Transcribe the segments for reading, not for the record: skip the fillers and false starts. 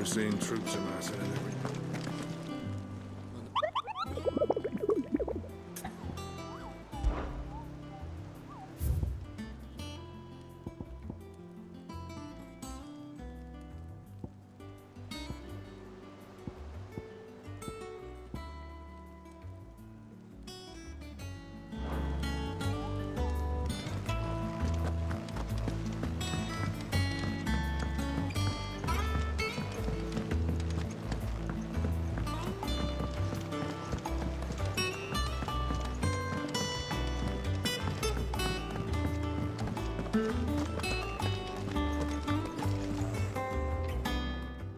We're seeing troops amassing in every...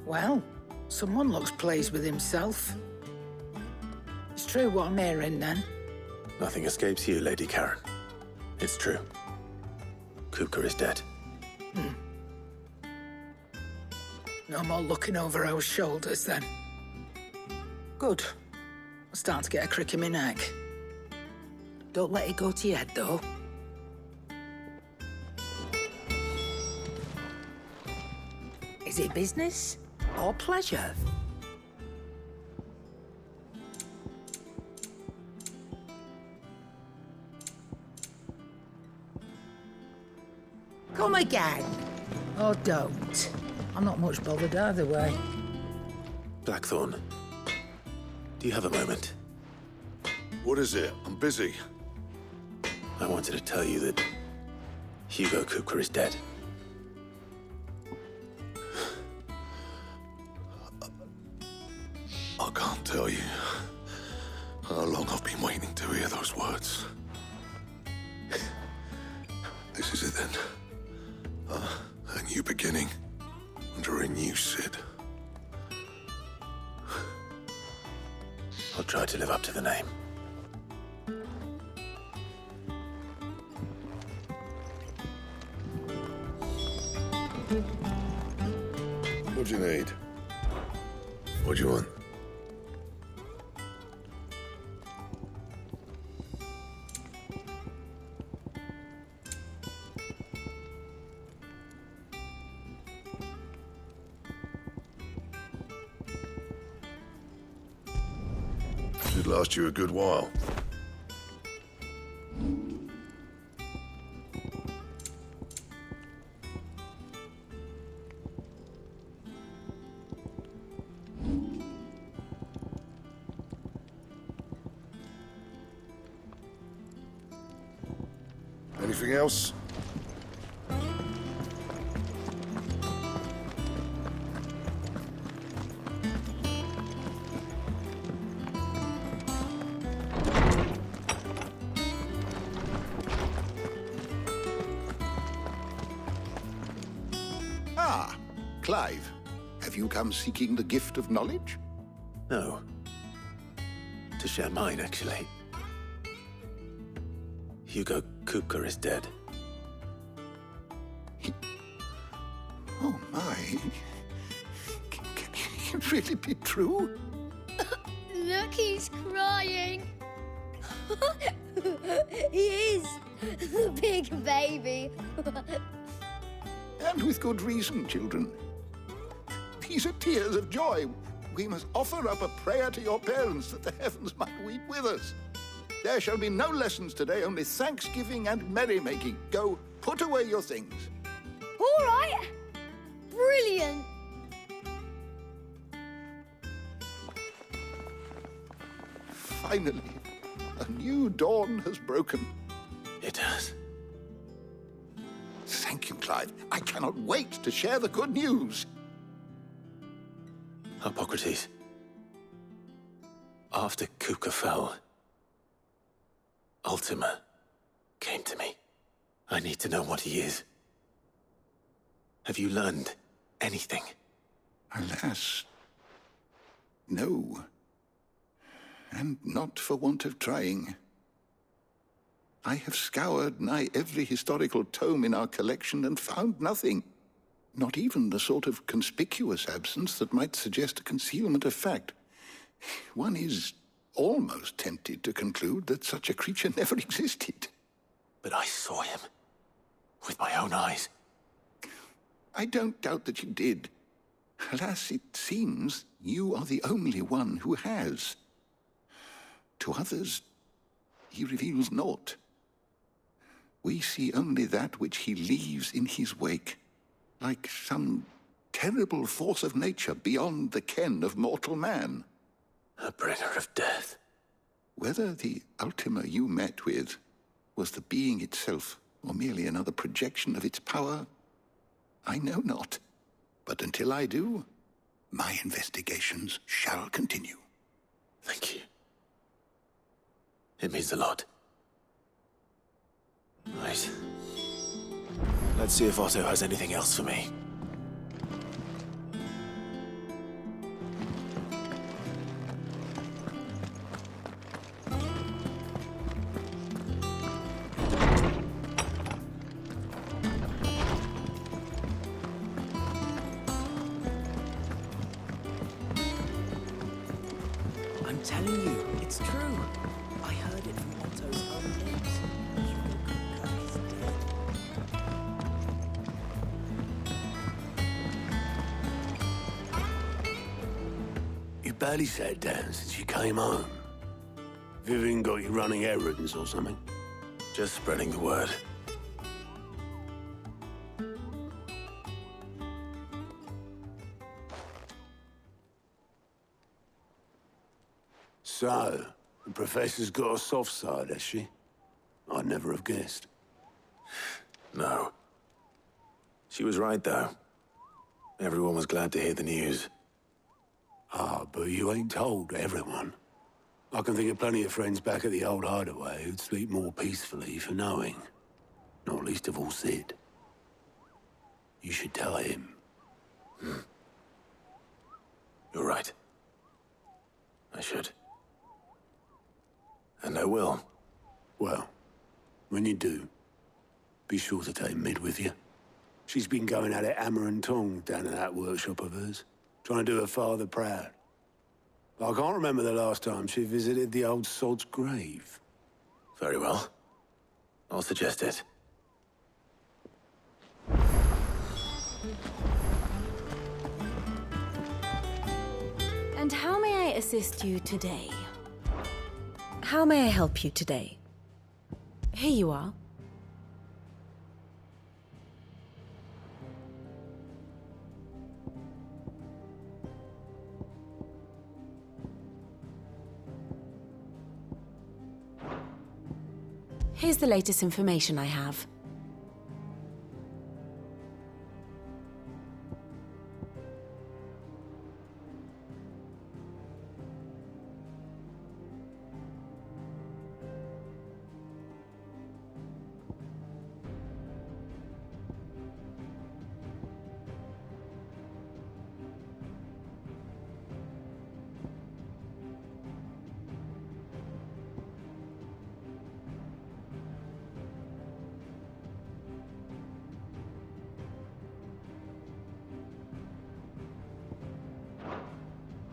Well, someone looks pleased with himself. It's true what I'm hearing, then. Nothing escapes you, Lady Karen. It's true. Kuka is dead. No more looking over our shoulders, then. Good. I'm starting to get a crick in my neck. Don't let it go to your head, though. Is it business or pleasure? Come again. Or don't. I'm not much bothered either way. Blackthorn, do you have a moment? What is it? I'm busy. I wanted to tell you that Hugo Kuka is dead. I can't tell you how long I've been waiting to hear those words. This is it then. A new beginning under a new Sid. I'll try to live up to the name. What do you need? What do you want? Should last you a good while. Anything else? Ah, Clive. Have you come seeking the gift of knowledge? No. To share mine, actually. Hugo Kuka is dead. Oh, my. Can it really be true? Look, he's crying. He is. The big baby. And with good reason, children. These are tears of joy. We must offer up a prayer to your parents that the heavens might weep with us. There shall be no lessons today, only thanksgiving and merrymaking. Go, put away your things. All right. Brilliant. Finally, a new dawn has broken. It has. Thank you, Clive. I cannot wait to share the good news. Hippocrates. After Kuka fell, Ultima came to me. I need to know what he is. Have you learned anything? Alas, no. And not for want of trying. I have scoured nigh every historical tome in our collection and found nothing. Not even the sort of conspicuous absence that might suggest a concealment of fact. One is almost tempted to conclude that such a creature never existed. But I saw him. With my own eyes. I don't doubt that you did. Alas, it seems you are the only one who has. To others, he reveals naught. We see only that which he leaves in his wake, like some terrible force of nature beyond the ken of mortal man. A bringer of death. Whether the Ultima you met with was the being itself, or merely another projection of its power, I know not. But until I do, my investigations shall continue. Thank you. It means a lot. Right. Let's see if Otto has anything else for me. I'm telling you, it's true. I heard it from Otto's own lips. Hugo Kupka is dead. You barely sat down since you came home. Vivian got you running errands or something? Just spreading the word. So, the Professor's got a soft side, has she? I'd never have guessed. No. She was right, though. Everyone was glad to hear the news. Ah, but you ain't told everyone. I can think of plenty of friends back at the old hideaway who'd sleep more peacefully for knowing. Not least of all Sid. You should tell him. You're right. I should. And I will. Well, when you do, be sure to take Mid with you. She's been going at it hammer and tongs down in that workshop of hers, trying to do her father proud. I can't remember the last time she visited the old sod's grave. Very well. I'll suggest it. And how may I assist you today? How may I help you today? Here you are. Here's the latest information I have.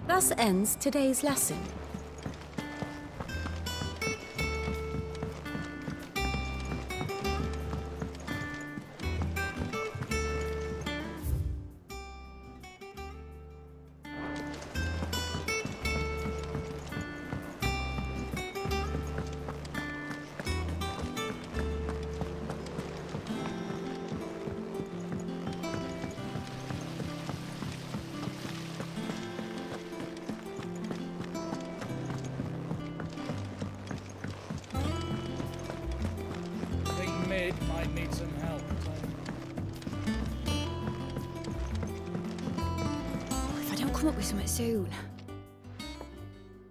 Thus ends today's lesson. Mid might need some help. If I don't come up with something soon.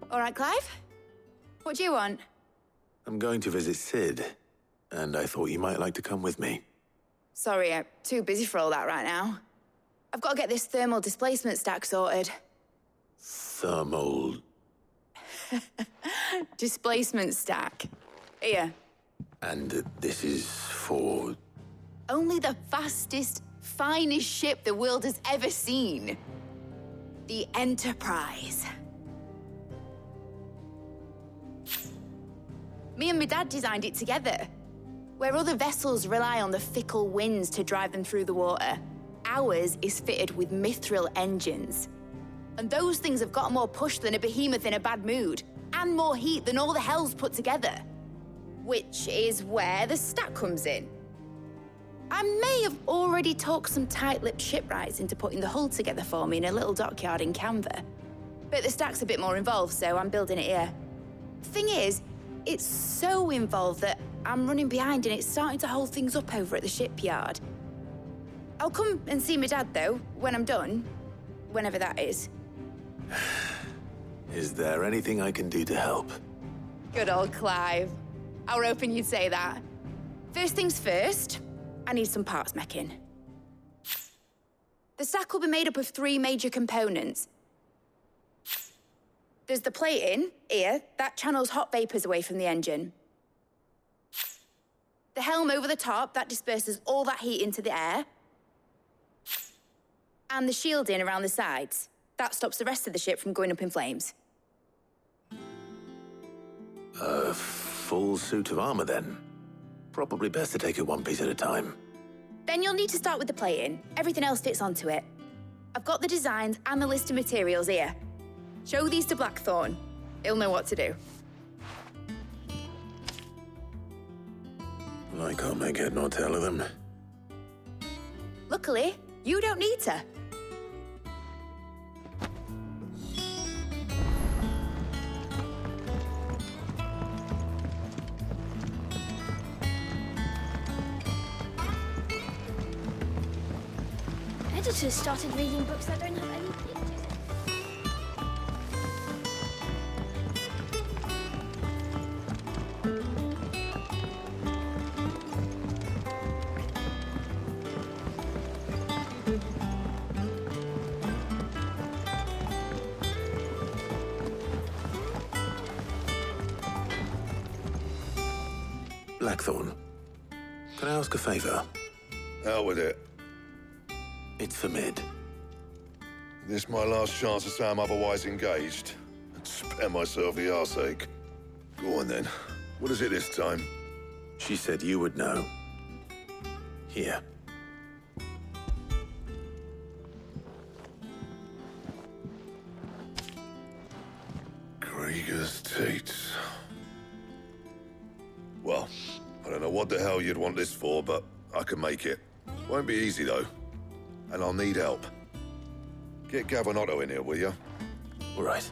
All right, Clive? What do you want? I'm going to visit Sid, and I thought you might like to come with me. Sorry, I'm too busy for all that right now. I've got to get this thermal displacement stack sorted. Thermal... Displacement stack. Here. And this is for... Only the fastest, finest ship the world has ever seen. The Enterprise. Me and my dad designed it together. Where other vessels rely on the fickle winds to drive them through the water, ours is fitted with mithril engines. And those things have got more push than a behemoth in a bad mood, and more heat than all the hells put together. Which is where the stack comes in. I may have already talked some tight-lipped shipwrights into putting the hull together for me in a little dockyard in Canva. But the stack's a bit more involved, so I'm building it here. Thing is, it's so involved that I'm running behind and it's starting to hold things up over at the shipyard. I'll come and see my dad, though, when I'm done. Whenever that is. Is there anything I can do to help? Good old Clive. I were hoping you'd say that. First things first, I need some parts meching. The stack will be made up of 3 major components. There's the plating, here, that channels hot vapors away from the engine. The helm over the top, that disperses all that heat into the air. And the shielding around the sides. That stops the rest of the ship from going up in flames. A full suit of armor, then? Probably best to take it one piece at a time. Then you'll need to start with the plating. Everything else fits onto it. I've got the designs and the list of materials here. Show these to Blackthorn. He'll know what to do. I can't make head nor tail of them. Luckily, you don't need to. Editors started reading books that don't have any pictures. Blackthorn, can I ask a favor? Out with it. It's for Mid. This my last chance to say I'm otherwise engaged. And spare myself the arseache. Go on then. What is it this time? She said you would know. Here. Krieger's Tates. Well, I don't know what the hell you'd want this for, but I can make it. Won't be easy, though. And I'll need help. Get Gavin in here, will you? All right.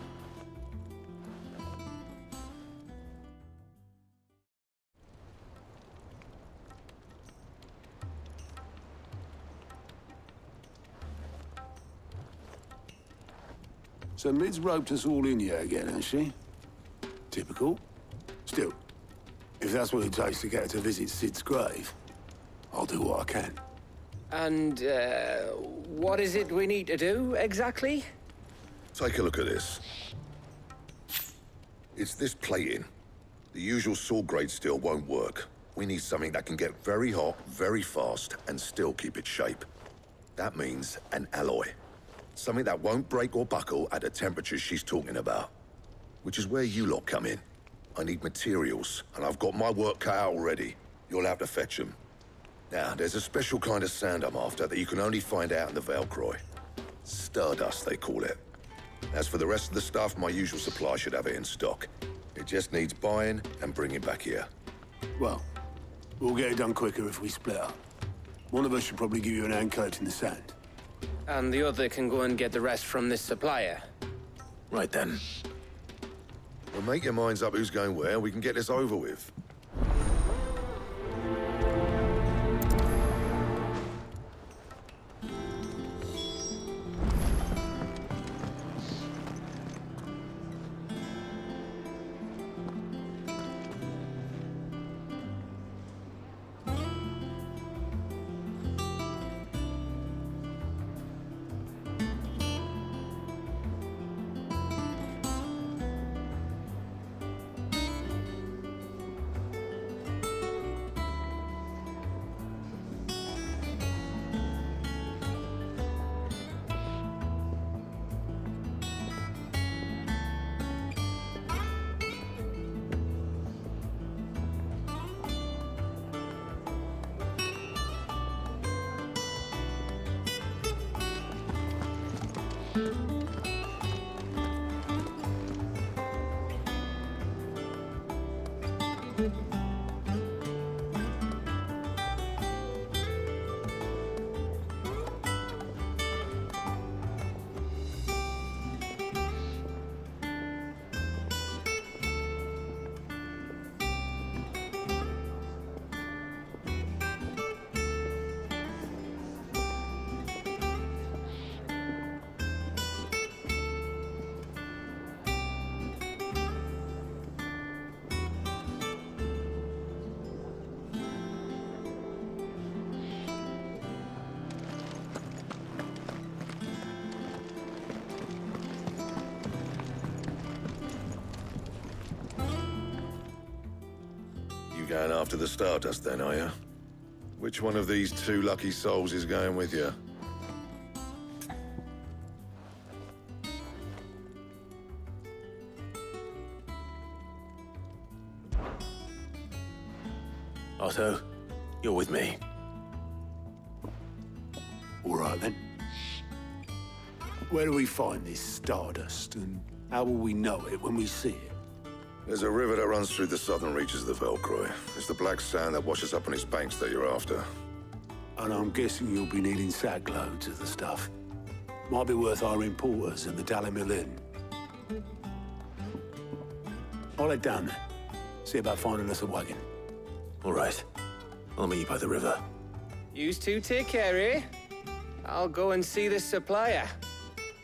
So Mid's roped us all in here again, hasn't she? Typical. Still, if that's what it takes to get her to visit Sid's grave, I'll do what I can. And, what is it we need to do, exactly? Take a look at this. It's this plating. The usual sword grade steel won't work. We need something that can get very hot, very fast, and still keep its shape. That means an alloy. Something that won't break or buckle at the temperatures she's talking about. Which is where you lot come in. I need materials, and I've got my work cut out already. You'll have to fetch them. Now, there's a special kind of sand I'm after that you can only find out in the Valcroy. Stardust, they call it. As for the rest of the stuff, my usual supply should have it in stock. It just needs buying and bringing back here. Well, we'll get it done quicker if we split up. One of us should probably give you an hand coat in the sand. And the other can go and get the rest from this supplier. Right then. Well, make your minds up who's going where, and we can get this over with. You going after the Stardust then, are you? Which one of these two lucky souls is going with you? Otto, you're with me. All right, then. Where do we find this Stardust, and how will we know it when we see it? There's a river that runs through the southern reaches of the Velcroy. It's the black sand that washes up on its banks that you're after. And I'm guessing you'll be needing sack loads of the stuff. Might be worth hiring porters at the Dalimil Inn. I'll head down there. See about finding us a wagon. All right. I'll meet you by the river. Yous two take care, eh? I'll go and see this supplier.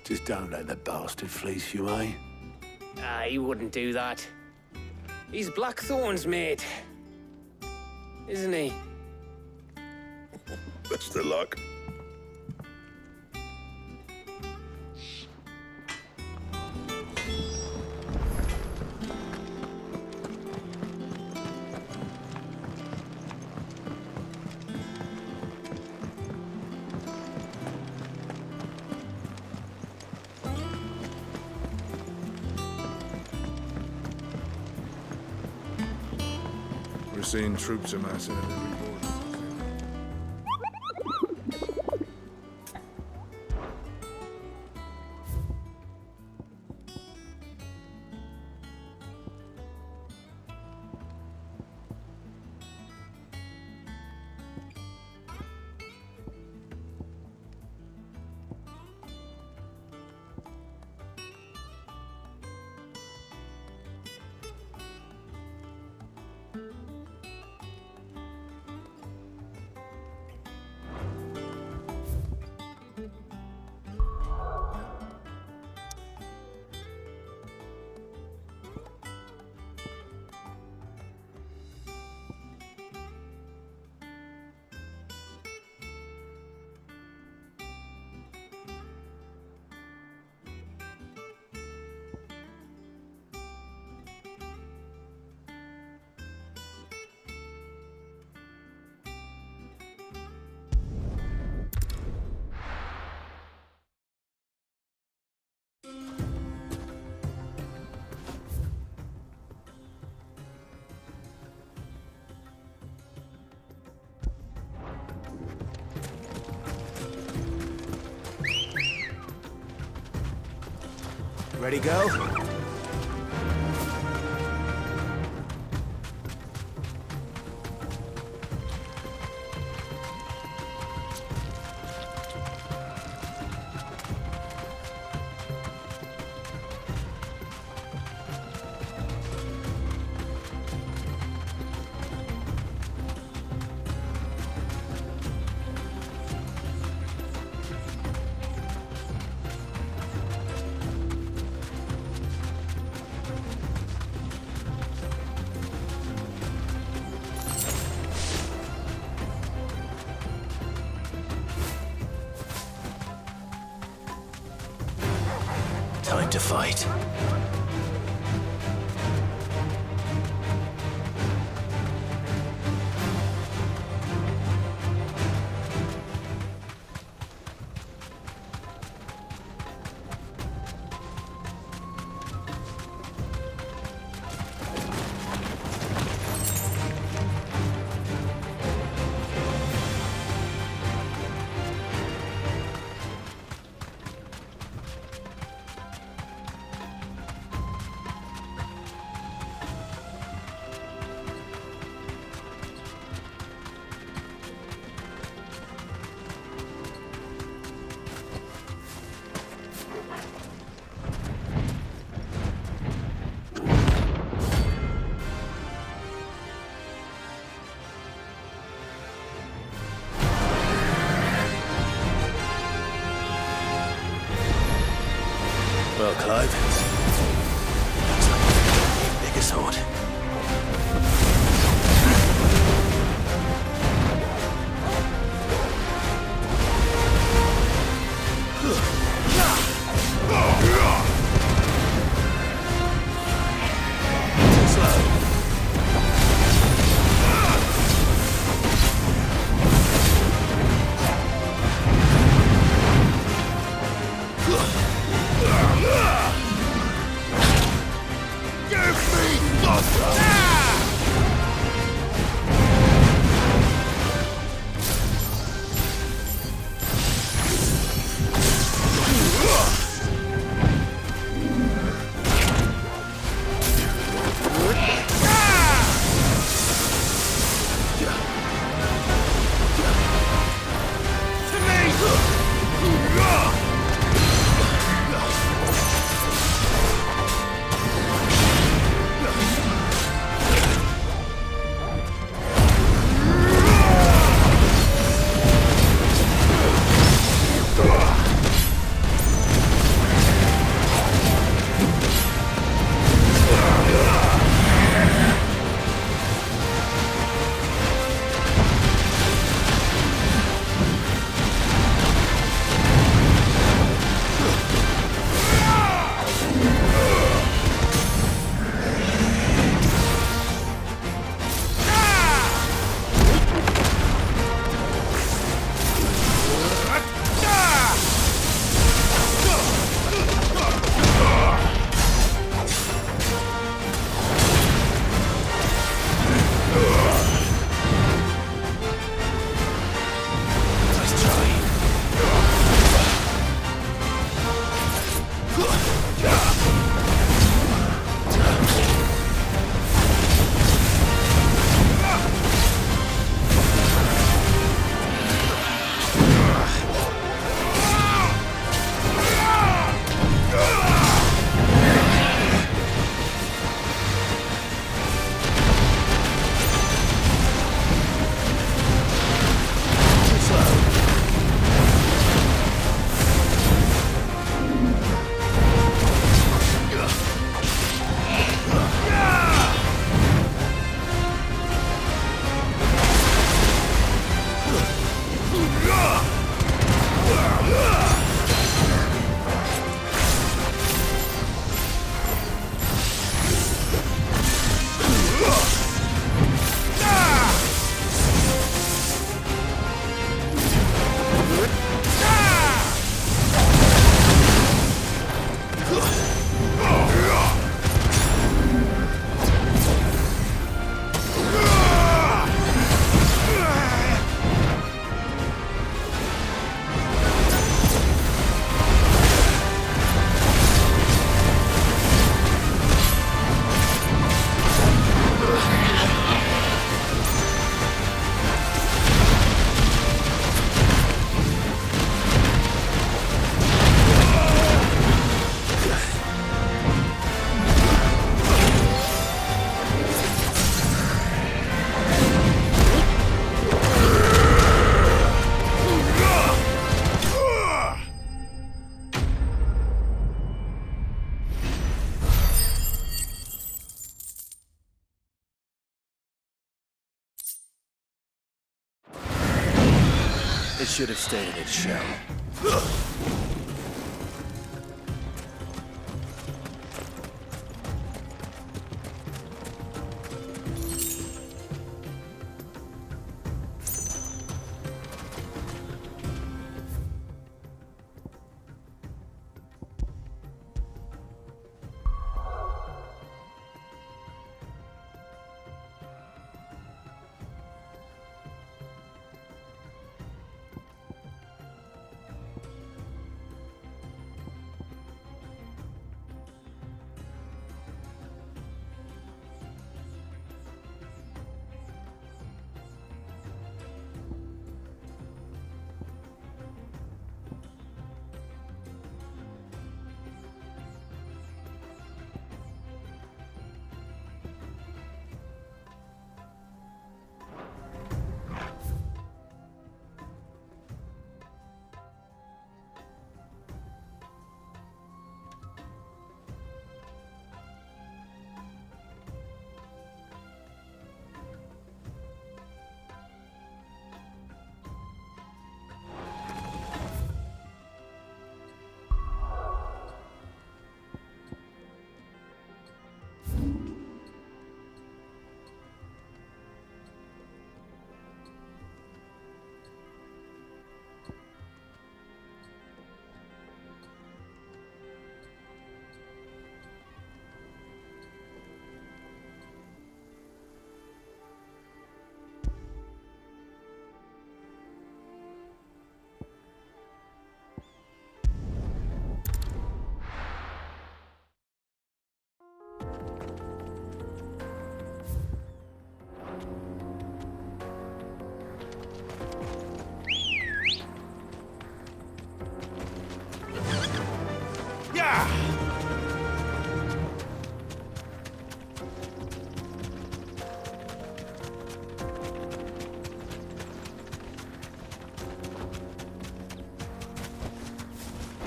Just don't let the bastard fleece you, eh? He wouldn't do that. He's Blackthorn's mate. Isn't he? Best of luck. We're seeing troops amassing at every border. Ready, go? Time to fight. Well, Clive, looks like a bigger sword. Too slow. It should have stayed in its shell.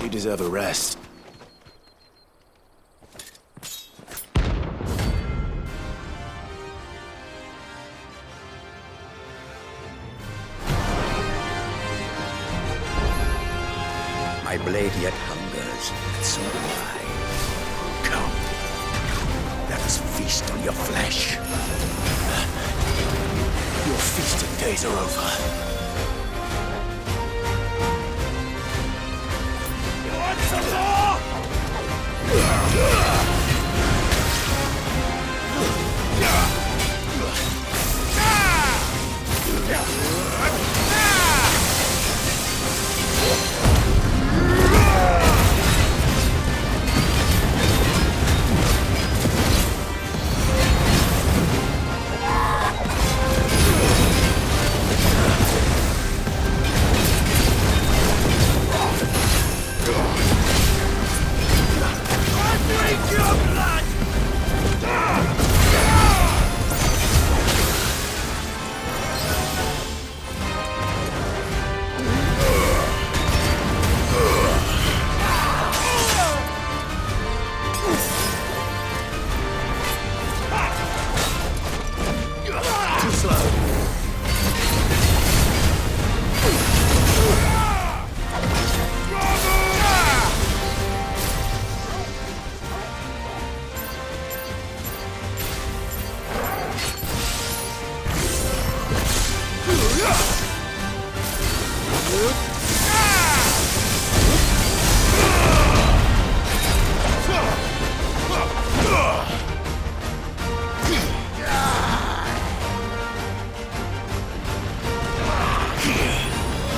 You deserve a rest. My blade yet hungers, and so do I. Come, let us feast on your flesh. Your feasting days are over. You want some more?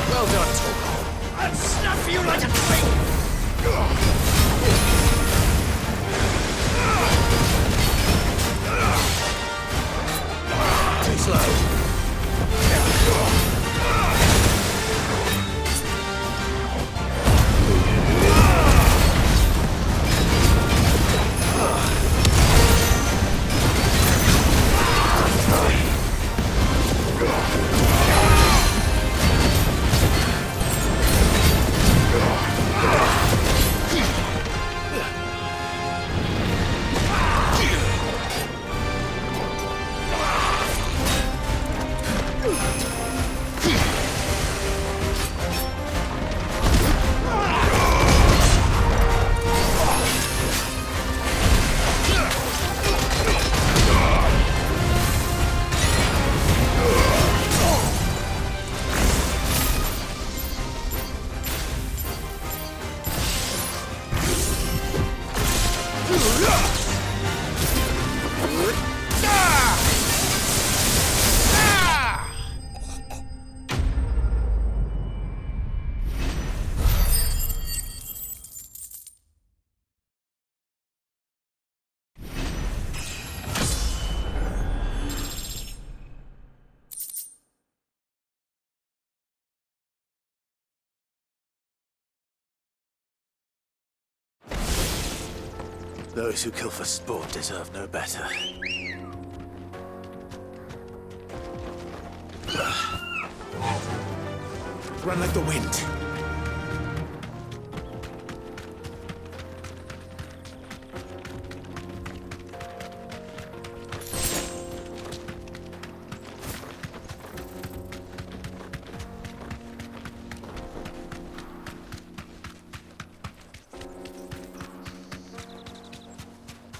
Well done, Torgal. I'll snuff you like a twig! Too slow. Those who kill for sport deserve no better. Run like the wind.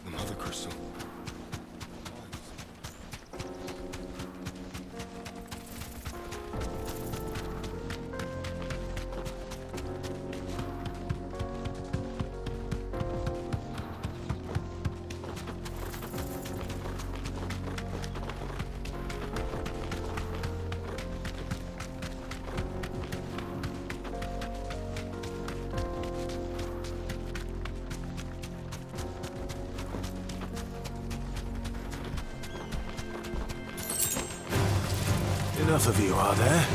The Mother Crystal. Enough of you, are there?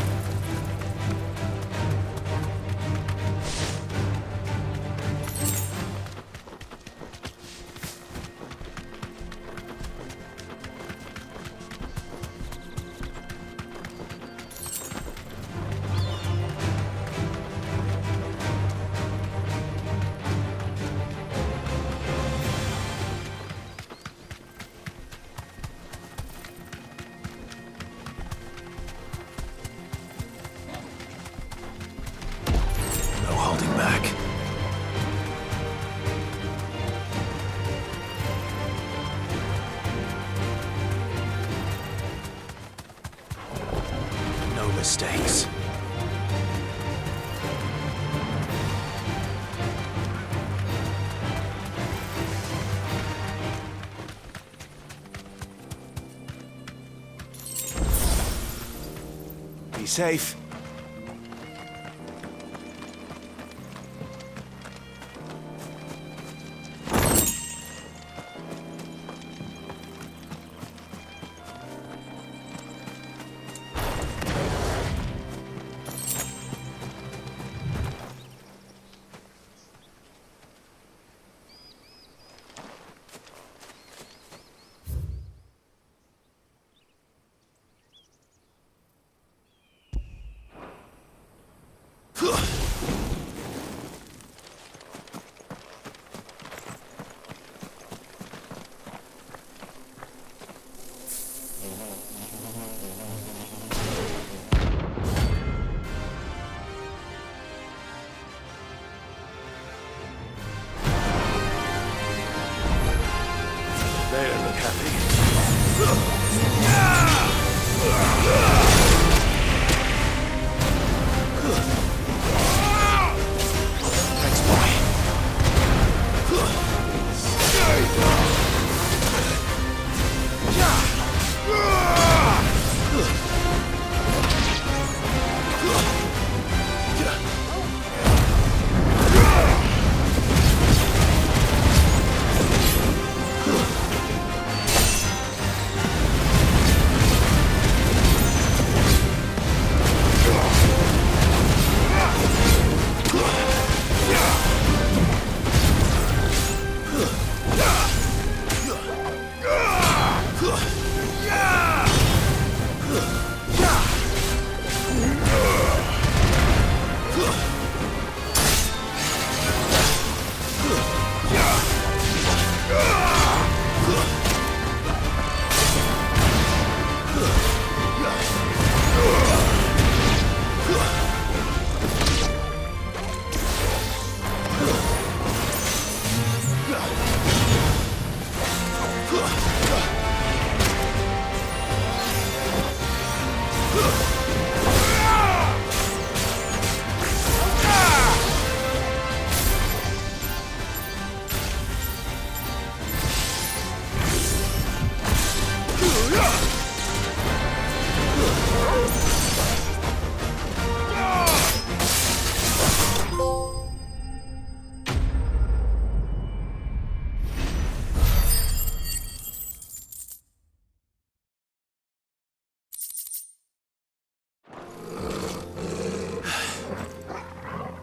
mistakes. Be safe.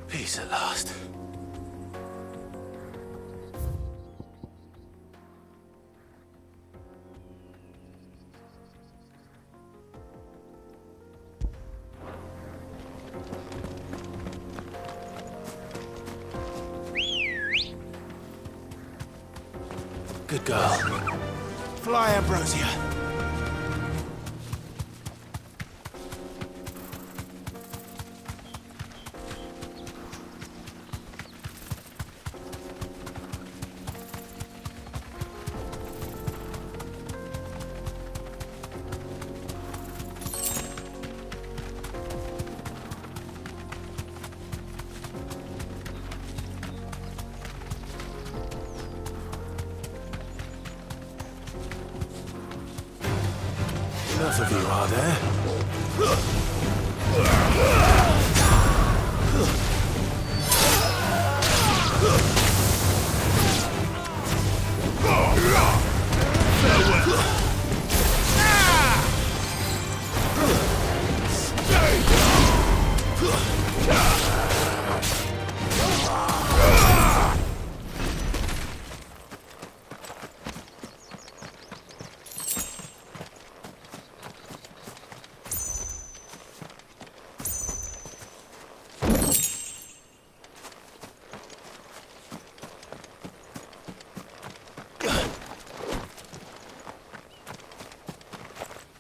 Peace at last. Good girl. Fly, Ambrosia. Enough of you, are there?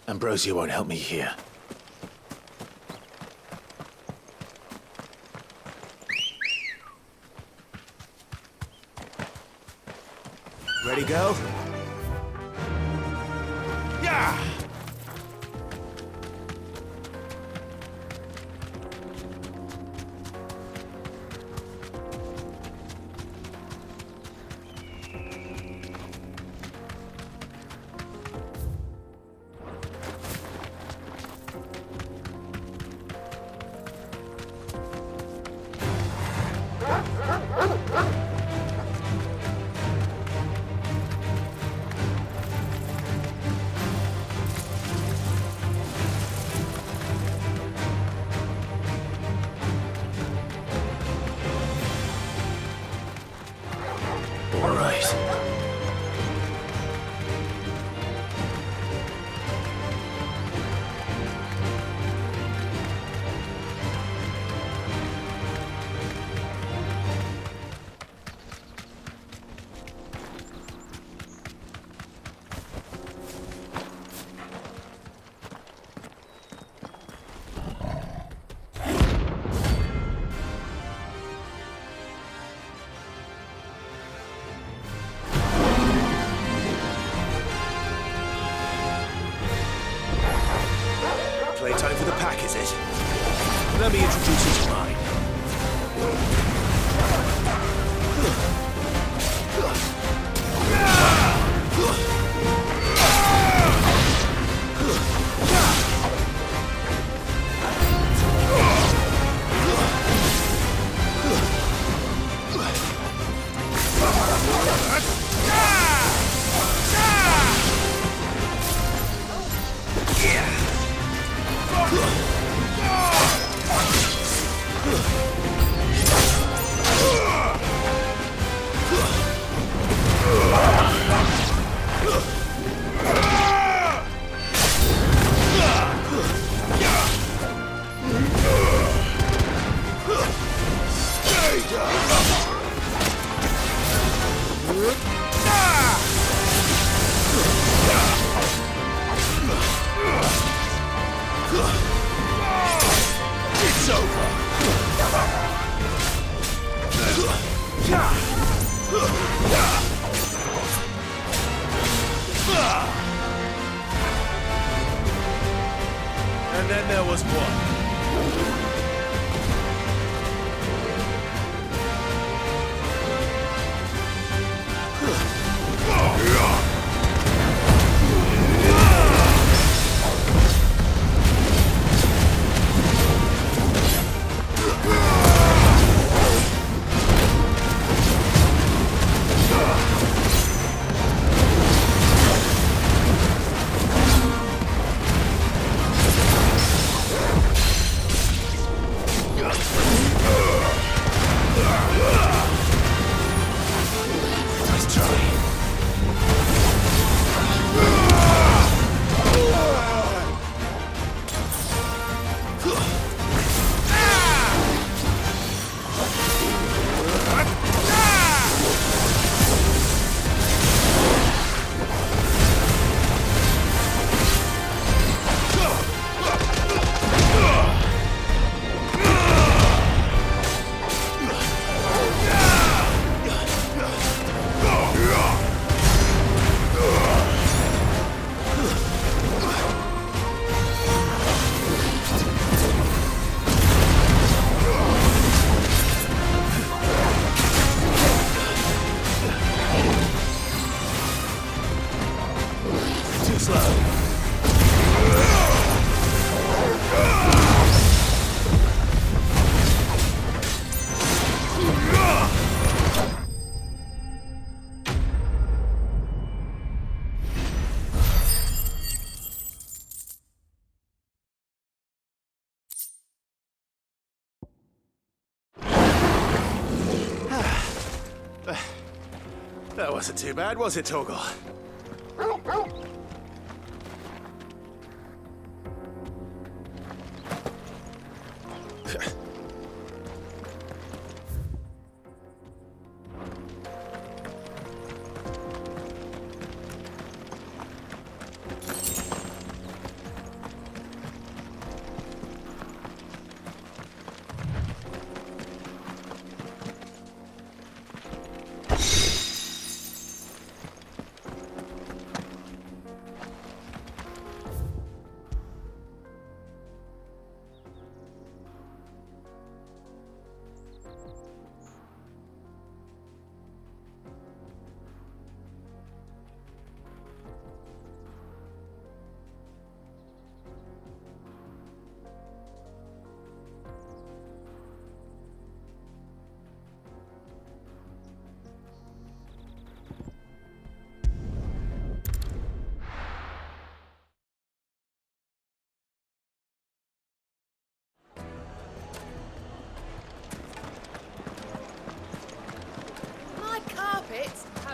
Ambrosia won't help me here. Ready, go? Yeah! Playtime for the pack, is it? Let me introduce you to mine. It's over. And then there was one. That wasn't too bad, was it, Torgor?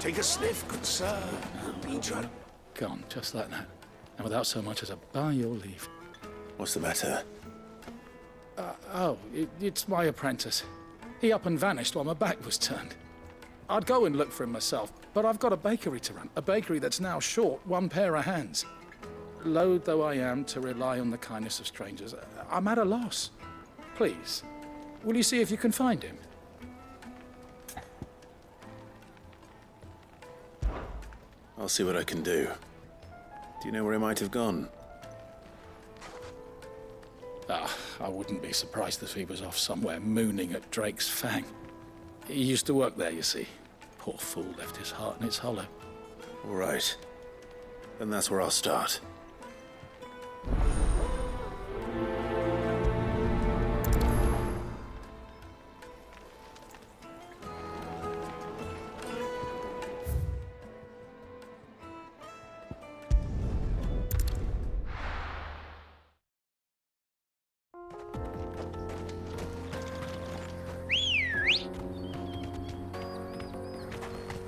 Take a sniff, good sir. Gone, just like that. And without so much as a by your leave. What's the matter? It's my apprentice. He up and vanished while my back was turned. I'd go and look for him myself, but I've got a bakery to run. A bakery that's now short one pair of hands. Loath though I am to rely on the kindness of strangers, I'm at a loss. Please, will you see if you can find him? I'll see what I can do. Do you know where he might have gone? I wouldn't be surprised if he was off somewhere mooning at Drake's Fang. He used to work there, you see. Poor fool left his heart in its hollow. All right. Then that's where I'll start.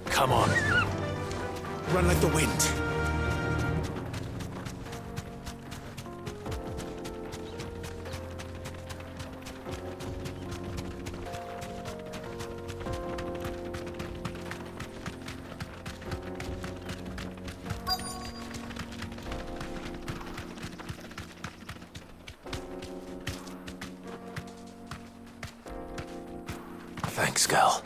Come on. Run like the wind. Thanks, girl.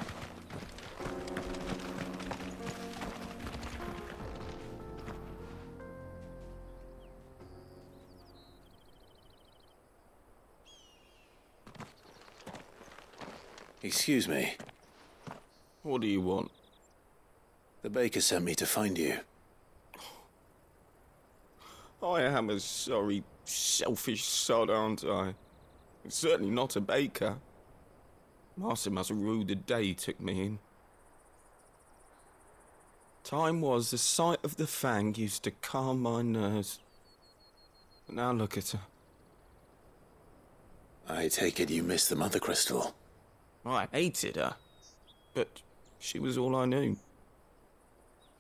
Excuse me. What do you want? The baker sent me to find you. I am a sorry, selfish sod, aren't I? I'm certainly not a baker. Master must have ruled the day he took me in. Time was the sight of the Fang used to calm my nerves. But now look at her. I take it you missed the Mothercrystal. I hated her, but she was all I knew.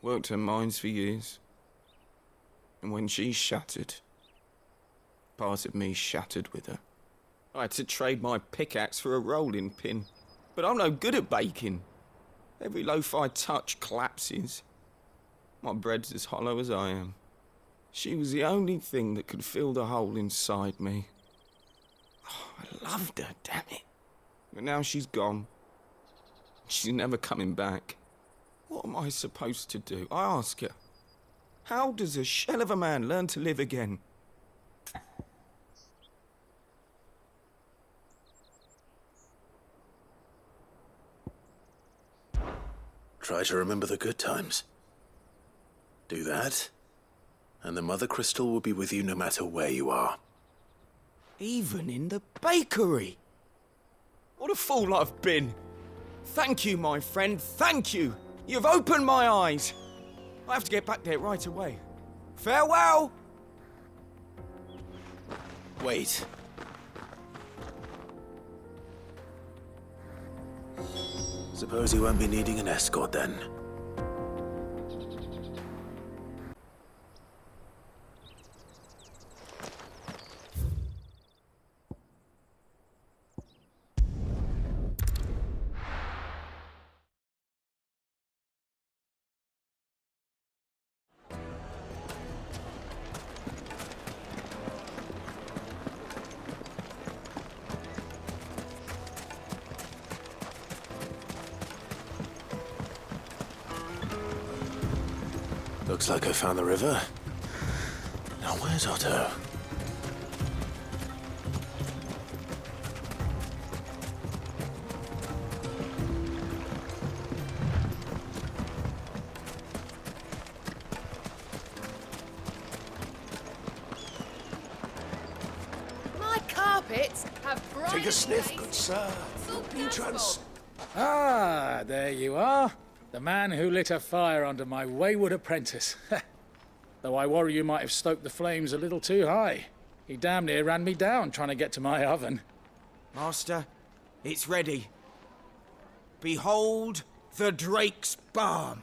Worked her mines for years. And when she shattered, part of me shattered with her. I had to trade my pickaxe for a rolling pin, but I'm no good at baking. Every loaf I touch collapses. My bread's as hollow as I am. She was the only thing that could fill the hole inside me. Oh, I loved her, damn it. But now she's gone. She's never coming back. What am I supposed to do? I ask her. How does a shell of a man learn to live again? Try to remember the good times. Do that, and the Mothercrystal will be with you no matter where you are. Even in the bakery? What a fool I've been. Thank you, my friend, thank you. You've opened my eyes. I have to get back there right away. Farewell! Wait. Suppose you won't be needing an escort then. Looks like I found the river. Now where's Otto? My carpets have bright. Take a sniff, good sir. Entrance. Ah, there you are. The man who lit a fire under my wayward apprentice. Though I worry you might have stoked the flames a little too high. He damn near ran me down trying to get to my oven. Master, it's ready. Behold the Drake's balm.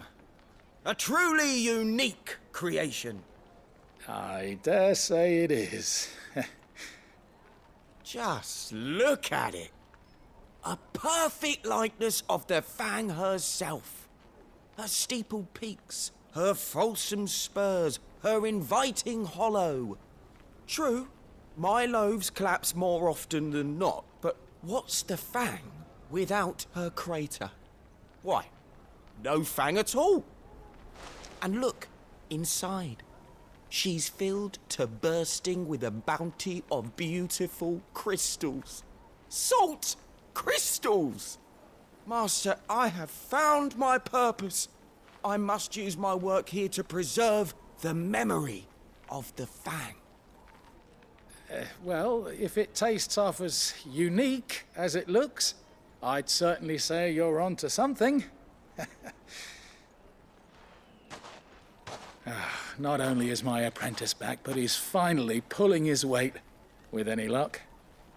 A truly unique creation. I dare say it is. Just look at it. A perfect likeness of the Fang herself. Her steepled peaks, her fulsome spurs, her inviting hollow. True, my loaves collapse more often than not, but what's the Fang without her crater? Why, no Fang at all. And look, inside. She's filled to bursting with a bounty of beautiful crystals. Salt crystals! Master, I have found my purpose. I must use my work here to preserve the memory of the Fang. Well, if it tastes half as unique as it looks, I'd certainly say you're onto something. Not only is my apprentice back, but he's finally pulling his weight. With any luck,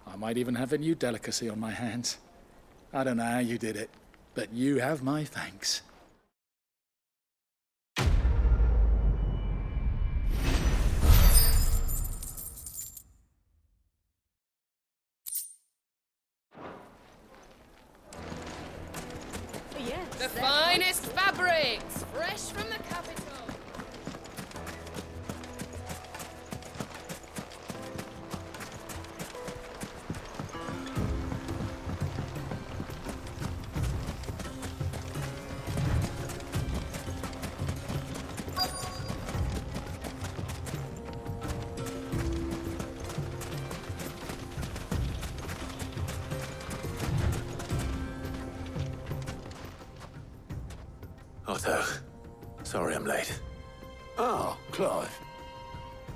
I might even have a new delicacy on my hands. I don't know how you did it, but you have my thanks. The finest fabrics, fresh from the capital. Otto, sorry I'm late. Oh, Clive.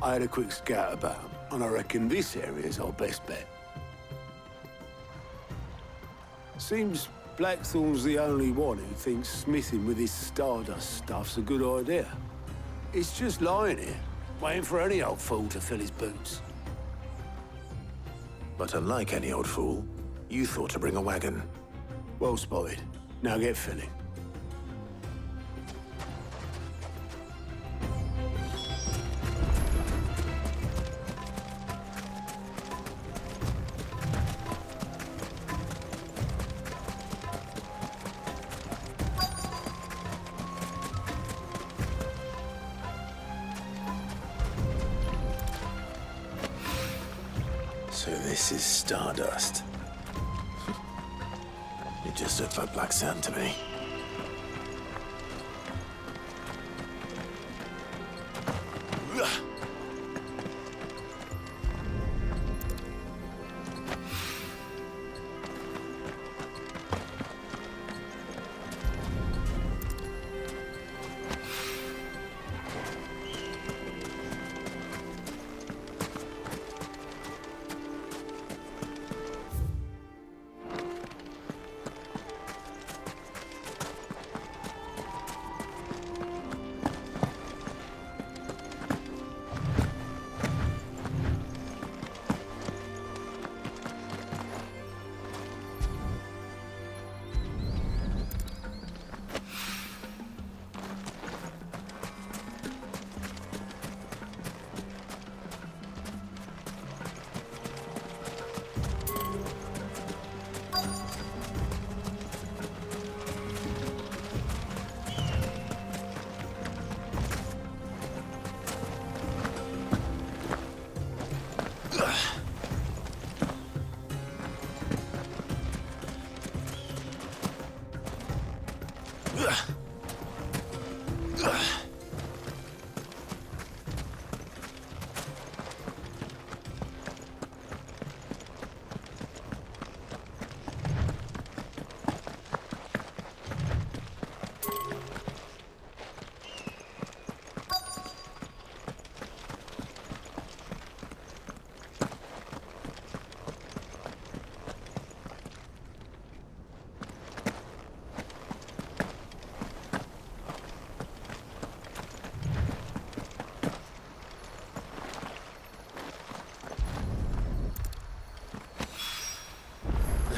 I had a quick scout about, and I reckon this area's our best bet. Seems Blackthorn's the only one who thinks smithing with his stardust stuff's a good idea. It's just lying here, waiting for any old fool to fill his boots. But unlike any old fool, you thought to bring a wagon. Well spotted. Now get filling. So this is stardust. It just looked like black sand to me.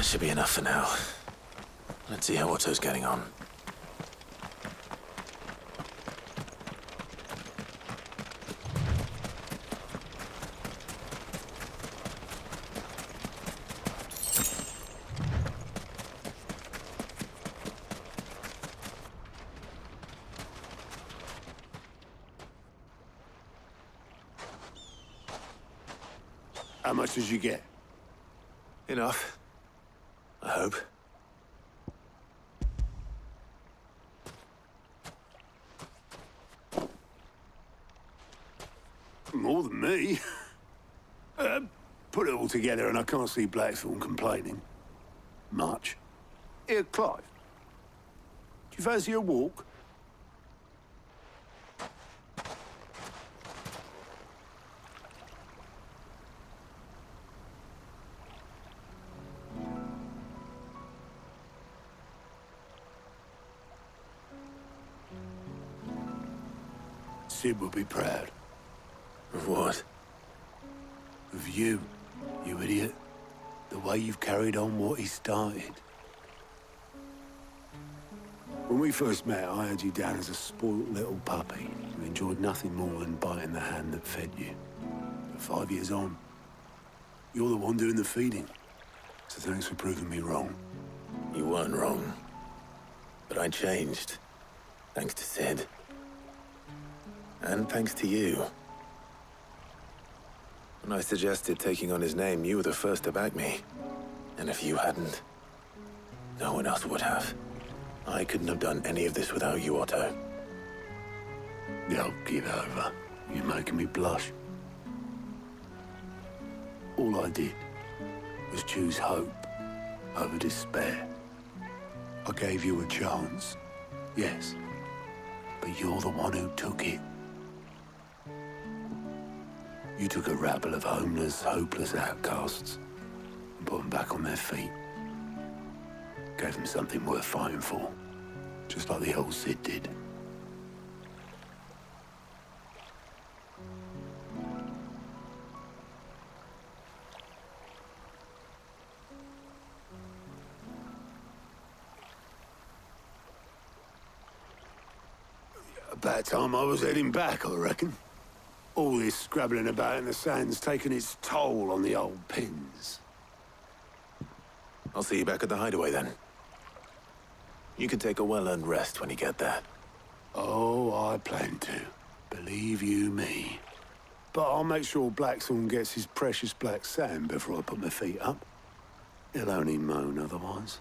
Should be enough for now. Let's see how Otto's getting on. much did you get? Enough. I hope. More than me. Put it all together and I can't see Blackthorn complaining. Much. Here, Clive. Do you fancy a walk? Sid will be proud. Of what? Of you, you idiot. The way you've carried on what he started. When we first met, I had you down as a spoilt little puppy who enjoyed nothing more than biting the hand that fed you. But 5 years on, you're the one doing the feeding. So thanks for proving me wrong. You weren't wrong. But I changed. Thanks to Sid. And thanks to you. When I suggested taking on his name, you were the first to back me. And if you hadn't, no one else would have. I couldn't have done any of this without you, Otto. Don't give over. You're making me blush. All I did was choose hope over despair. I gave you a chance, yes, but you're the one who took it. You took a rabble of homeless, hopeless outcasts and put them back on their feet. Gave them something worth fighting for, just like the old Sid did. About time I was heading back, I reckon. All this scrabbling about in the sand's taken its toll on the old pins. I'll see you back at the hideaway then. You can take a well-earned rest when you get there. Oh, I plan to. Believe you me. But I'll make sure Blackthorn gets his precious black sand before I put my feet up. He'll only moan otherwise.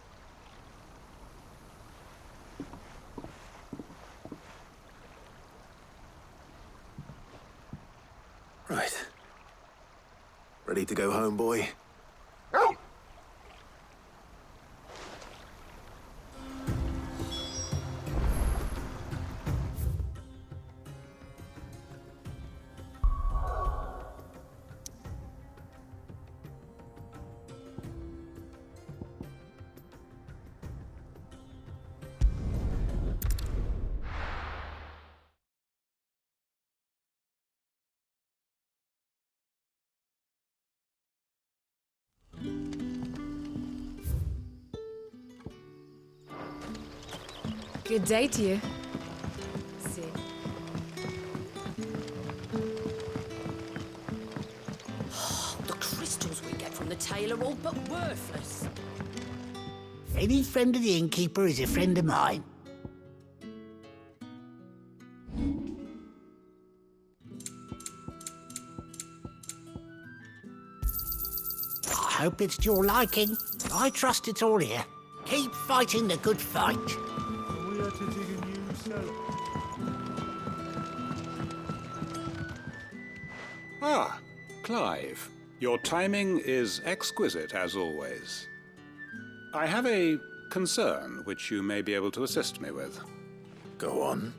Right. Ready to go home, boy? Good day to you. See. The crystals we get from the tailor are all but worthless. Any friend of the innkeeper is a friend of mine. I hope it's to your liking. I trust it's all here. Keep fighting the good fight. We are to dig a new cell. Ah, Clive. Your timing is exquisite, as always. I have a concern which you may be able to assist me with. Go on.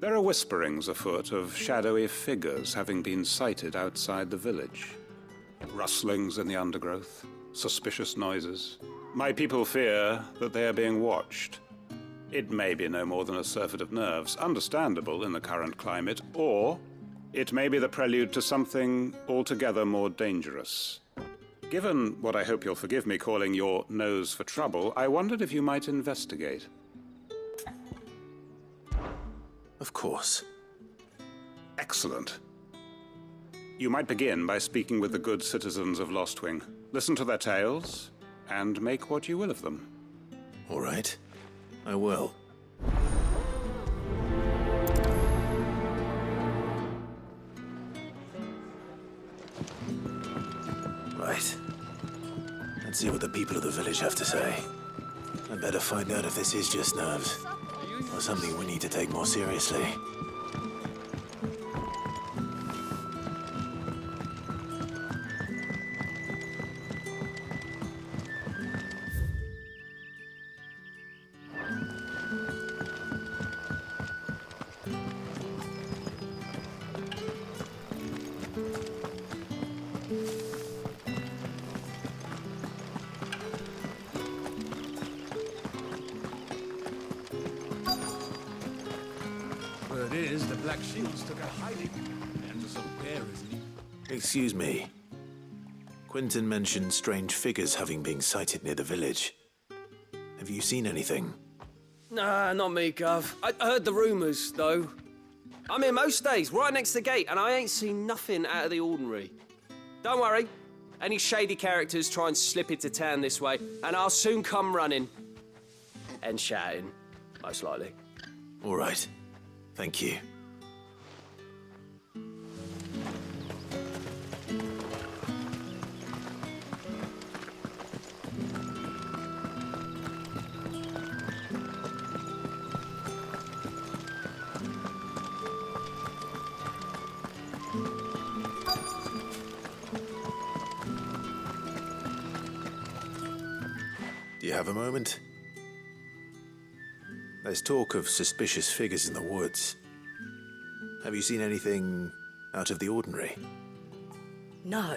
There are whisperings afoot of shadowy figures having been sighted outside the village. Rustlings in the undergrowth, suspicious noises. My people fear that they are being watched. It may be no more than a surfeit of nerves, understandable in the current climate, or it may be the prelude to something altogether more dangerous. Given what I hope you'll forgive me calling your nose for trouble, I wondered if you might investigate. Of course. Excellent. You might begin by speaking with the good citizens of Lostwing. Listen to their tales, and make what you will of them. All right. I will. see what the people of the village have to say. I better find out if this is just nerves, or something we need to take more seriously. Word is, the Black Shields took a hiding. And some bear, isn't he? Excuse me. Quentin mentioned strange figures having been sighted near the village. Have you seen anything? Nah, not me, Gov. I heard the rumours, though. I'm here most days, right next to the gate, and I ain't seen nothing out of the ordinary. Don't worry. Any shady characters try and slip into town this way, and I'll soon come running. And shouting, most likely. All right. Thank you. Do you have a moment? There's talk of suspicious figures in the woods. Have you seen anything out of the ordinary? No,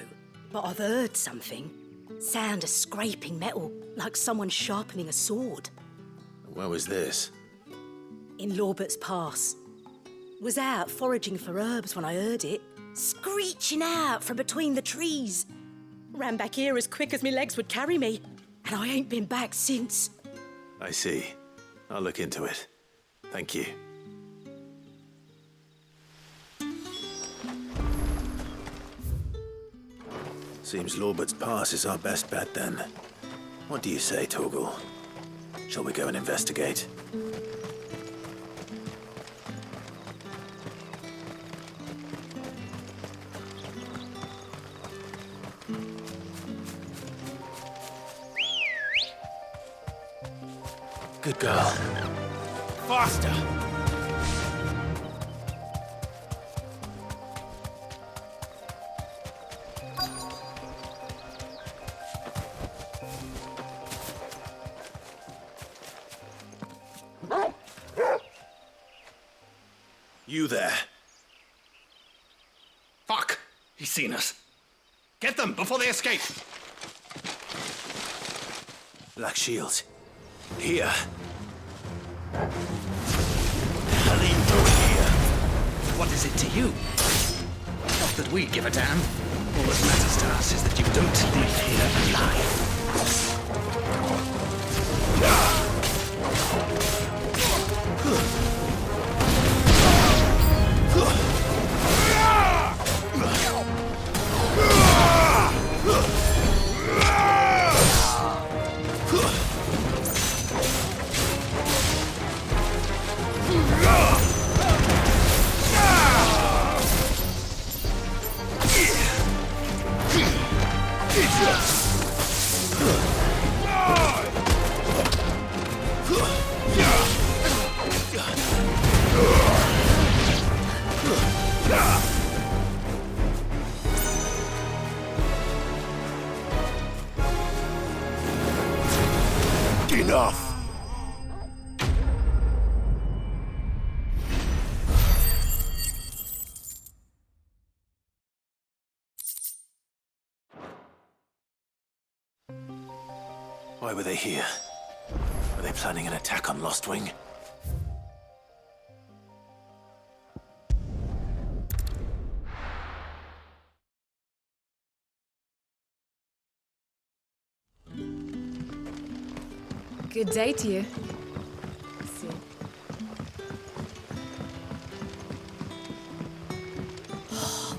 but I've heard something. Sound of scraping metal, like someone sharpening a sword. Where was this? In Lorbert's Pass. Was out foraging for herbs when I heard it, screeching out from between the trees. Ran back here as quick as my legs would carry me, and I ain't been back since. I see. I'll look into it. Thank you. Seems Lorbert's Pass is our best bet then. What do you say, Torgal? Shall we go and investigate? Good girl. Faster! You there. Fuck! He's seen us. Get them before they escape! Black Shields. Here. What the hell are you doing here? What is it to you? Not that we give a damn. All that matters to us is that you don't leave here alive. Enough! Why were they here? Were they planning an attack on Lostwing? Good day to you. See.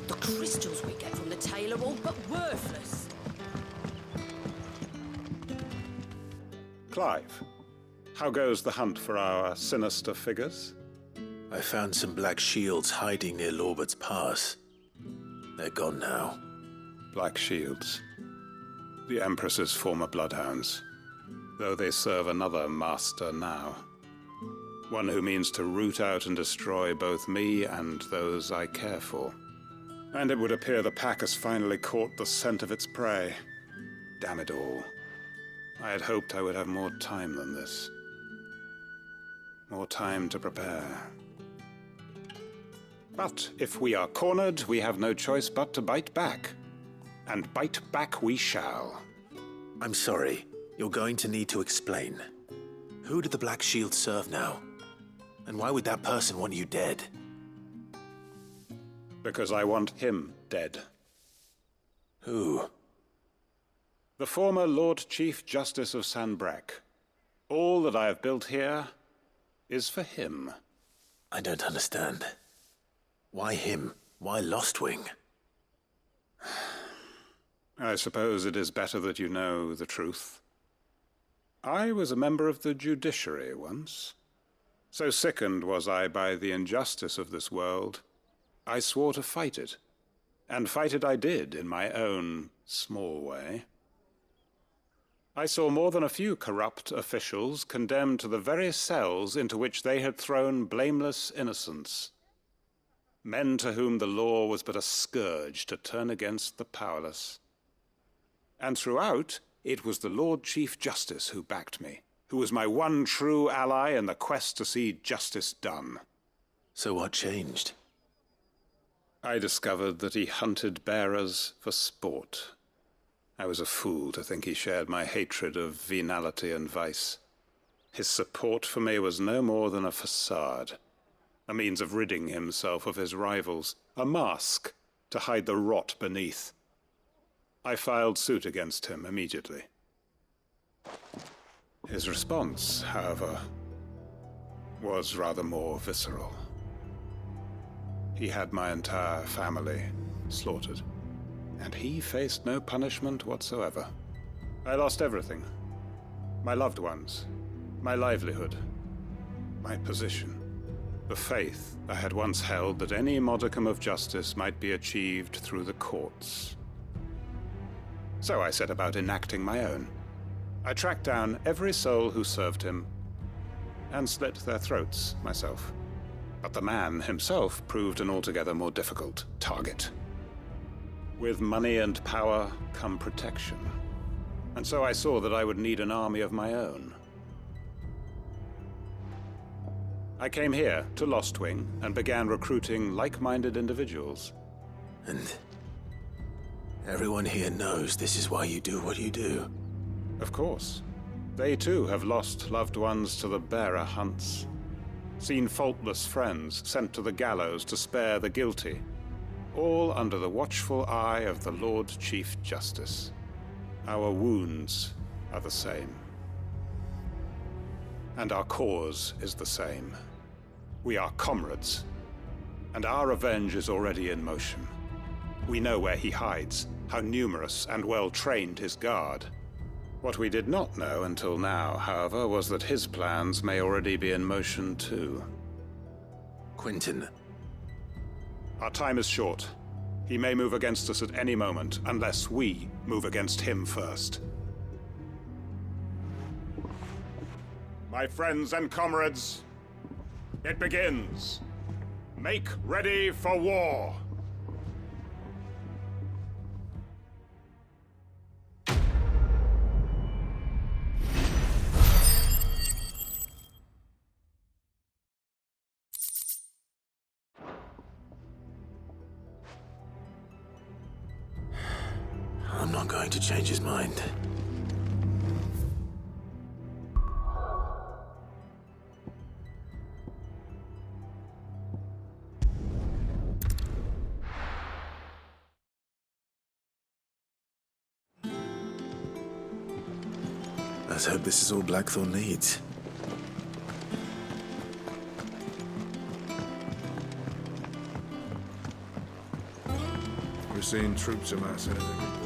The crystals we get from the tailor all but worthless. Clive, how goes the hunt for our sinister figures? I found some Black Shields hiding near Lorbert's Pass. They're gone now. Black Shields. The Empress's former bloodhounds, though they serve another master now. One who means to root out and destroy both me and those I care for. And it would appear the pack has finally caught the scent of its prey. Damn it all. I had hoped I would have more time than this. More time to prepare. But if we are cornered, we have no choice but to bite back. And bite back we shall. I'm sorry. You're going to need to explain. Who did the Black Shield serve now? And why would that person want you dead? Because I want him dead. Who? The former Lord Chief Justice of Sanbreque. All that I have built here is for him. I don't understand. Why him? Why Lostwing? I suppose it is better that you know the truth. I was a member of the judiciary once. So sickened was I by the injustice of this world, I swore to fight it. And fight it I did in my own small way. I saw more than a few corrupt officials condemned to the very cells into which they had thrown blameless innocents. Men to whom the law was but a scourge to turn against the powerless. And throughout, it was the Lord Chief Justice who backed me, who was my one true ally in the quest to see justice done. So what changed? I discovered that he hunted bearers for sport. I was a fool to think he shared my hatred of venality and vice. His support for me was no more than a facade, a means of ridding himself of his rivals, a mask to hide the rot beneath. I filed suit against him immediately. His response, however, was rather more visceral. He had my entire family slaughtered, and he faced no punishment whatsoever. I lost everything. My loved ones, my livelihood, my position, the faith I had once held that any modicum of justice might be achieved through the courts. So I set about enacting my own. I tracked down every soul who served him, and slit their throats myself. But the man himself proved an altogether more difficult target. With money and power come protection. And so I saw that I would need an army of my own. I came here to Lostwing and began recruiting like-minded individuals. And everyone here knows this is why you do what you do. Of course. They too have lost loved ones to the bearer hunts. Seen faultless friends sent to the gallows to spare the guilty. All under the watchful eye of the Lord Chief Justice. Our wounds are the same. And our cause is the same. We are comrades. And our revenge is already in motion. We know where he hides, how numerous and well-trained his guard. What we did not know until now, however, was that his plans may already be in motion too. Quentin. Our time is short. He may move against us at any moment, unless we move against him first. My friends and comrades, it begins. Make ready for war. I'm not going to change his mind. Let's hope this is all Blackthorn needs. We're seeing troops amassing at the border.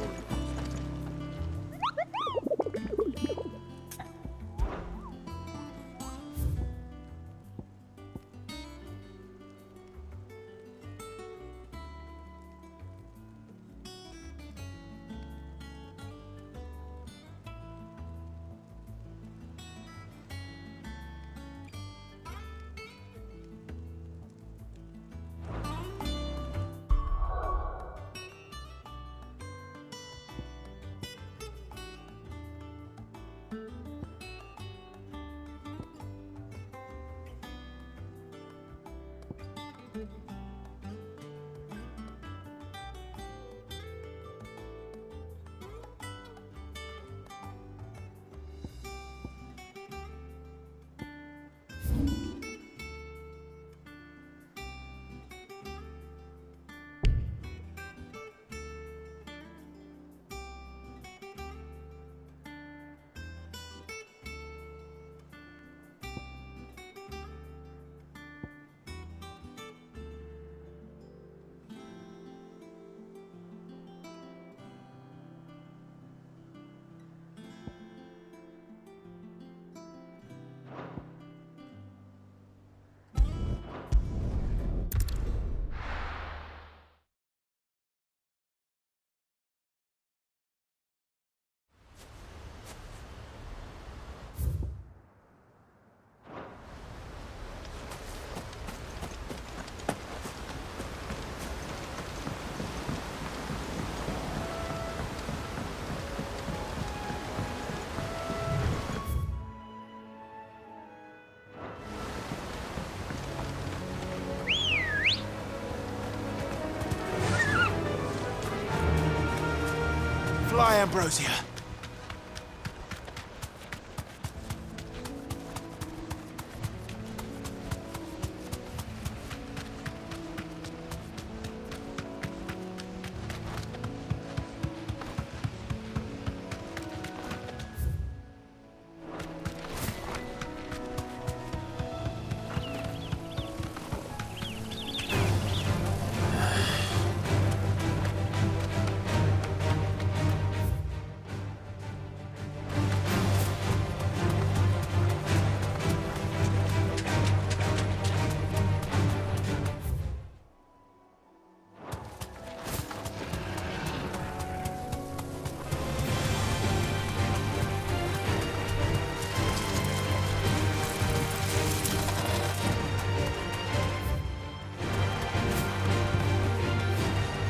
Ambrosia.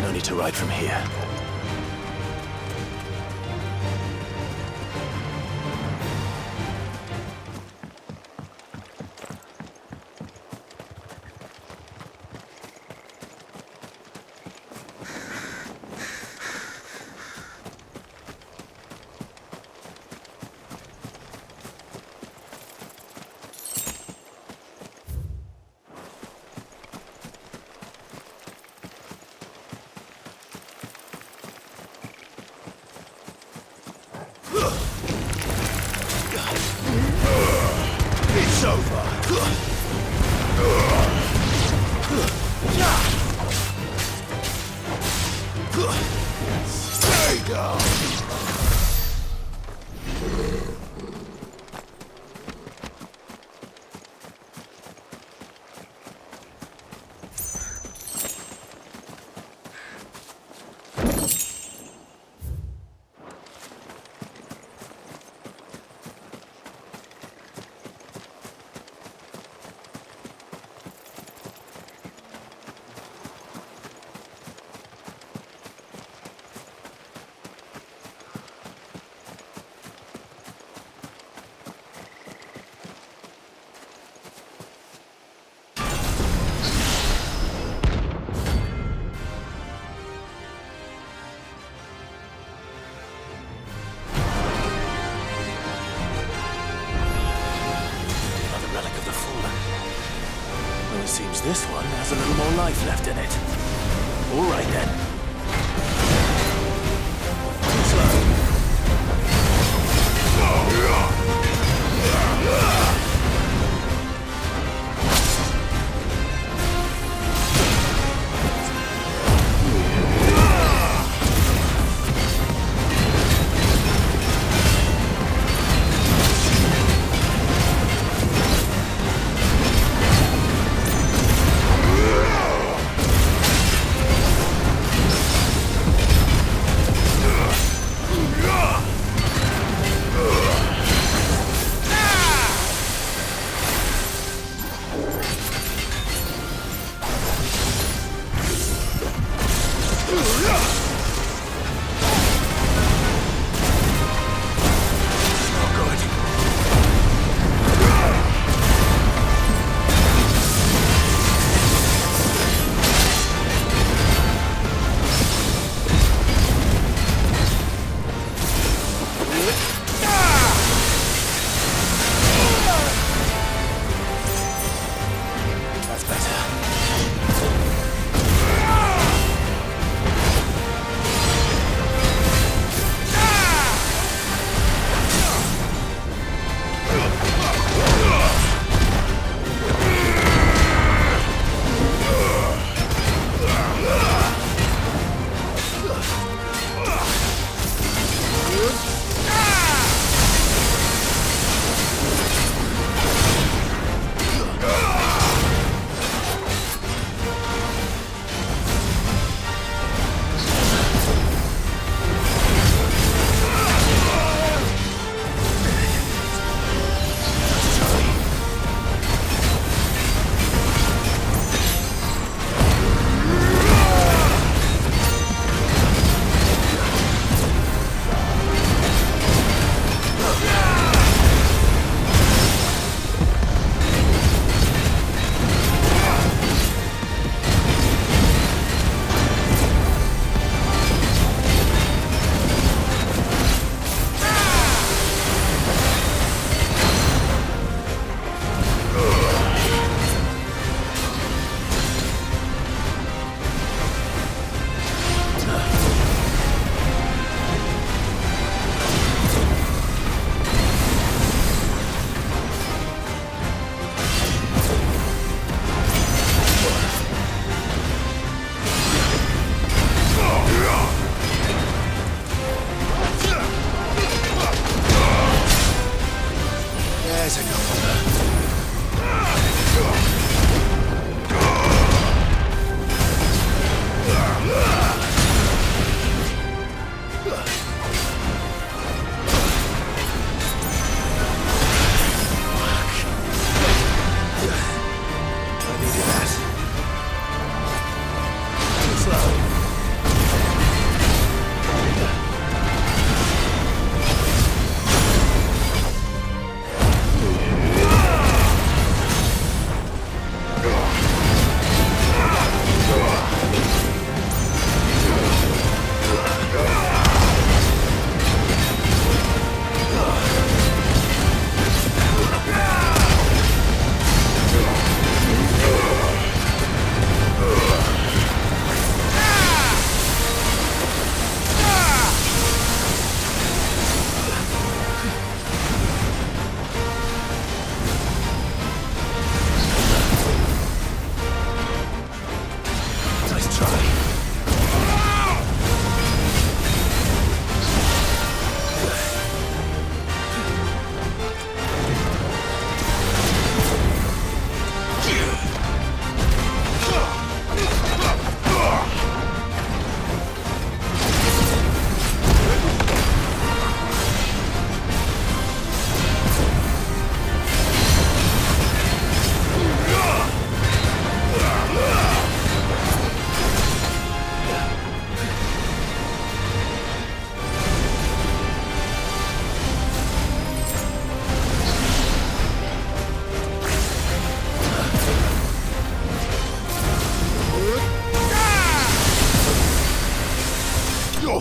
No need to ride from here. It's over. Stay down. Seems this one has a little more life left in it. All right then.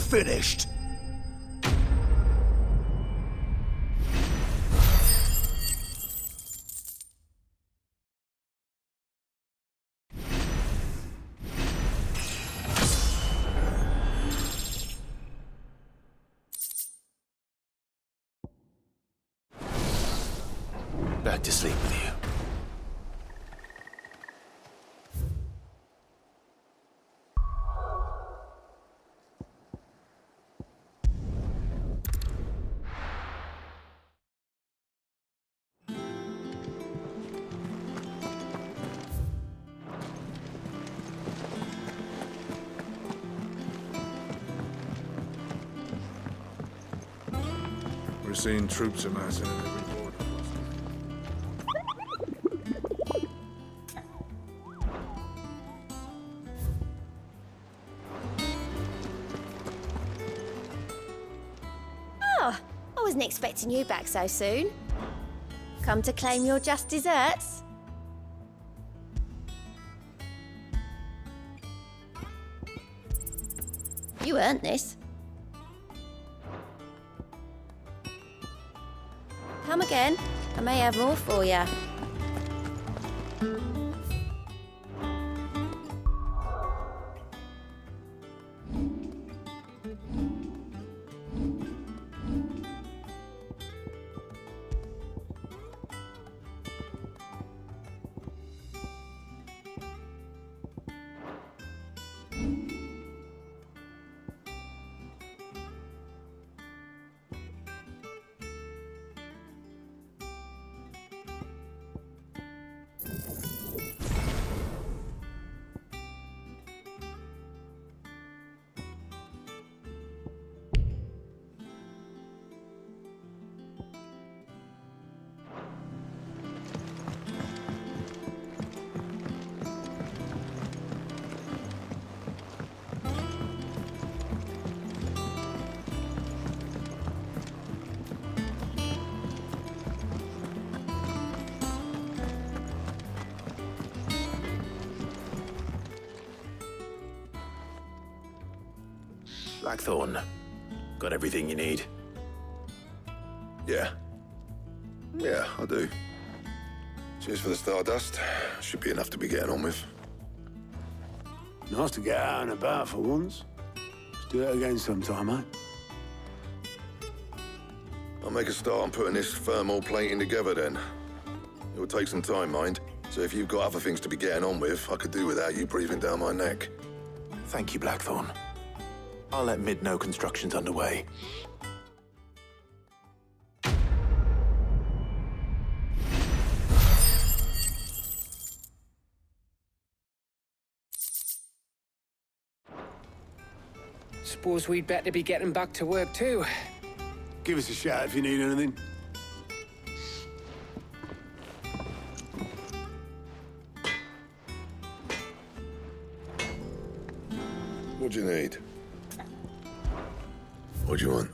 finished. Back to sleep with you. We're seeing troops amassing at every border. Oh, I wasn't expecting you back so soon. Come to claim your just desserts? You earned this. Come again. I may have more for you. Blackthorn, got everything you need? Yeah. Yeah, I do. Cheers for the stardust. Should be enough to be getting on with. Nice to get out and about for once. Let's do it again sometime, eh? I'll make a start on putting this thermal plating together then. It will take some time, mind. So if you've got other things to be getting on with, I could do without you breathing down my neck. Thank you, Blackthorn. I'll let Mid know construction's underway. Suppose we'd better be getting back to work too. Give us a shout if you need anything. What do you need? What do you want?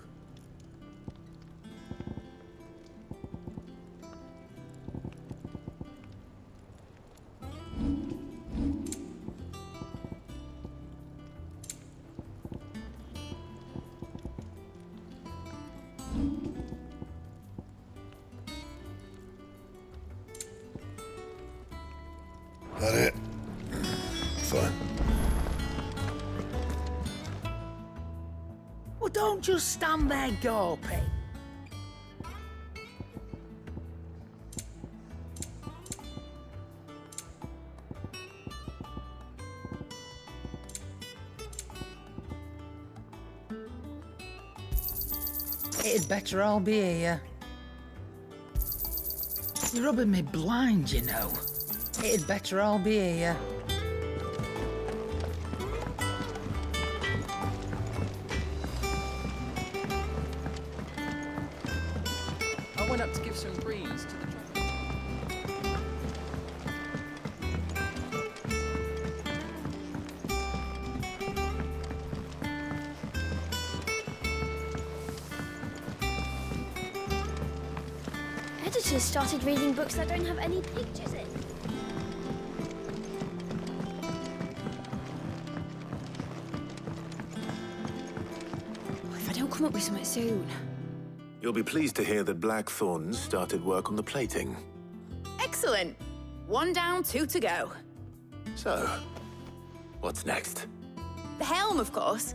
That it? Fine. Well, don't just stand there gawping. It'd better all be here. You're rubbing me blind, you know. It'd better all be here. I went up to give some greens to the Editors started reading books that don't have any pictures in. come up with something soon. You'll be pleased to hear that Blackthorn's started work on the plating. Excellent. 1 down, 2 to go. So, what's next? The helm, of course.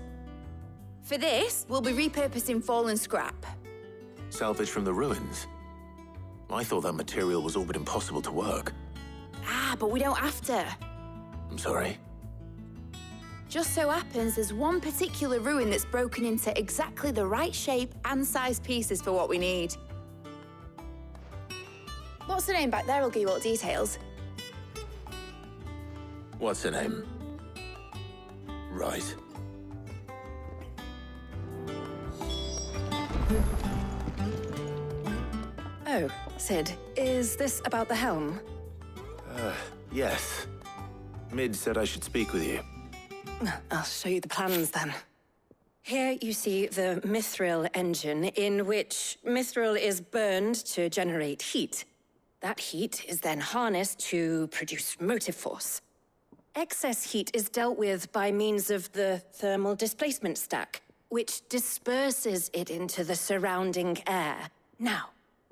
For this, we'll be repurposing fallen scrap. Salvage from the ruins? I thought that material was all but impossible to work. Ah, but we don't have to. I'm sorry. Just so happens there's one particular ruin that's broken into exactly the right shape and size pieces for what we need. What's the name back there? I'll give you all the details. What's her name? Right. Oh, Sid, is this about the helm? Yes. Mid said I should speak with you. I'll show you the plans then. Here you see the mithril engine, in which mithril is burned to generate heat. That heat is then harnessed to produce motive force. Excess heat is dealt with by means of the thermal displacement stack, which disperses it into the surrounding air. Now,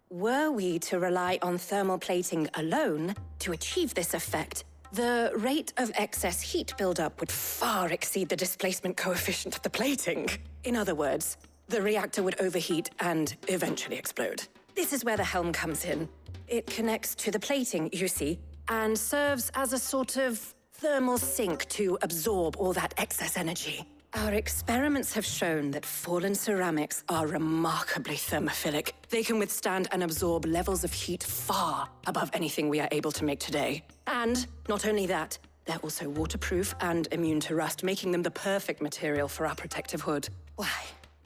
were we to rely on thermal plating alone to achieve this effect, the rate of excess heat buildup would far exceed the displacement coefficient of the plating. In other words, the reactor would overheat and eventually explode. This is where the helm comes in. It connects to the plating, you see, and serves as a sort of thermal sink to absorb all that excess energy. Our experiments have shown that fallen ceramics are remarkably thermophilic. They can withstand and absorb levels of heat far above anything we are able to make today. And not only that, they're also waterproof and immune to rust, making them the perfect material for our protective hood. Why,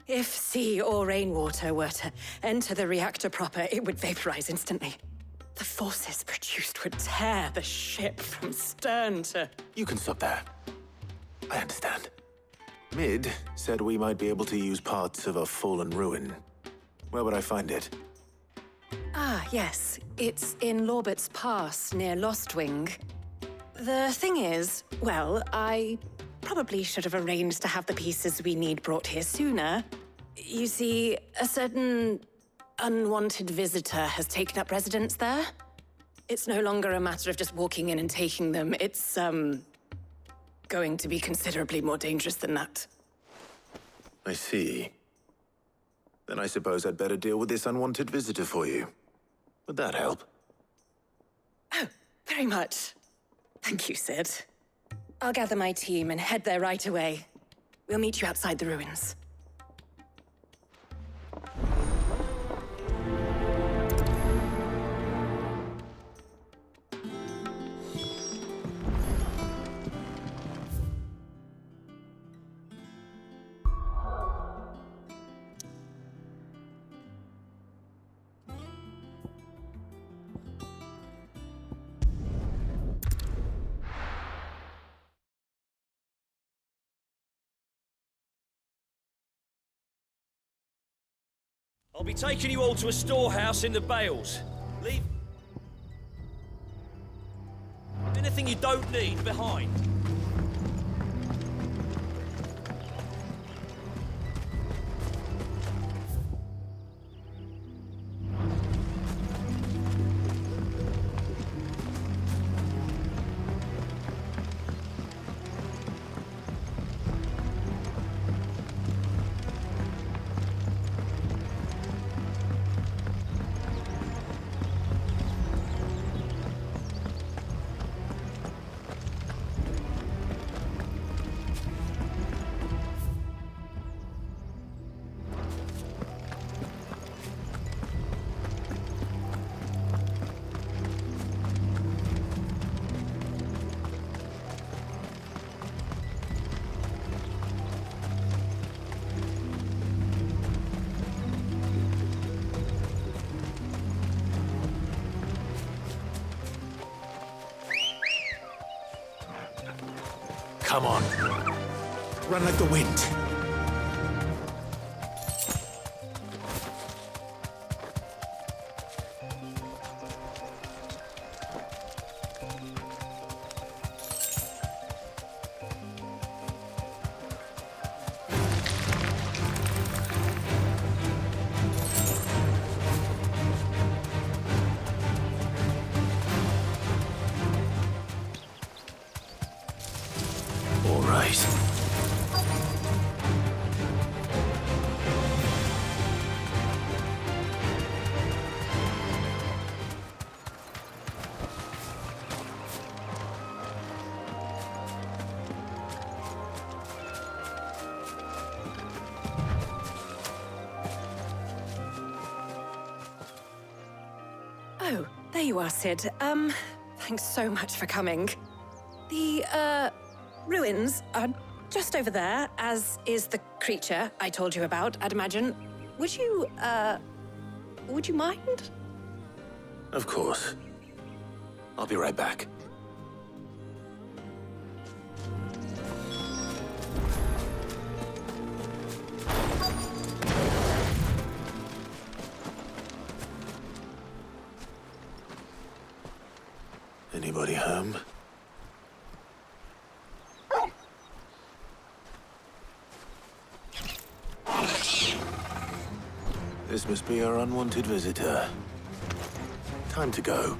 if sea or rainwater were to enter the reactor proper, it would vaporize instantly. The forces produced would tear the ship from stern to... You can stop there. I understand. Mid said we might be able to use parts of a fallen ruin. Where would I find it? Ah, yes. It's in Lorbert's Pass, near Lostwing. The thing is, well, I probably should have arranged to have the pieces we need brought here sooner. You see, a certain unwanted visitor has taken up residence there. It's no longer a matter of just walking in and taking them. It's, going to be considerably more dangerous than that. I see. Then I suppose I'd better deal with this unwanted visitor for you. Would that help? Oh, very much. Thank you, Sid. I'll gather my team and head there right away. We'll meet you outside the ruins. I'll be taking you all to a storehouse in the Bales. Leave anything you don't need behind. Come on. Run like the wind. All right. Oh, there you are, Sid. Thanks so much for coming. The, ruins are just over there, as is the creature I told you about, I'd imagine. Would you mind? Of course. I'll be right back. Anybody home? This must be our unwanted visitor. Time to go.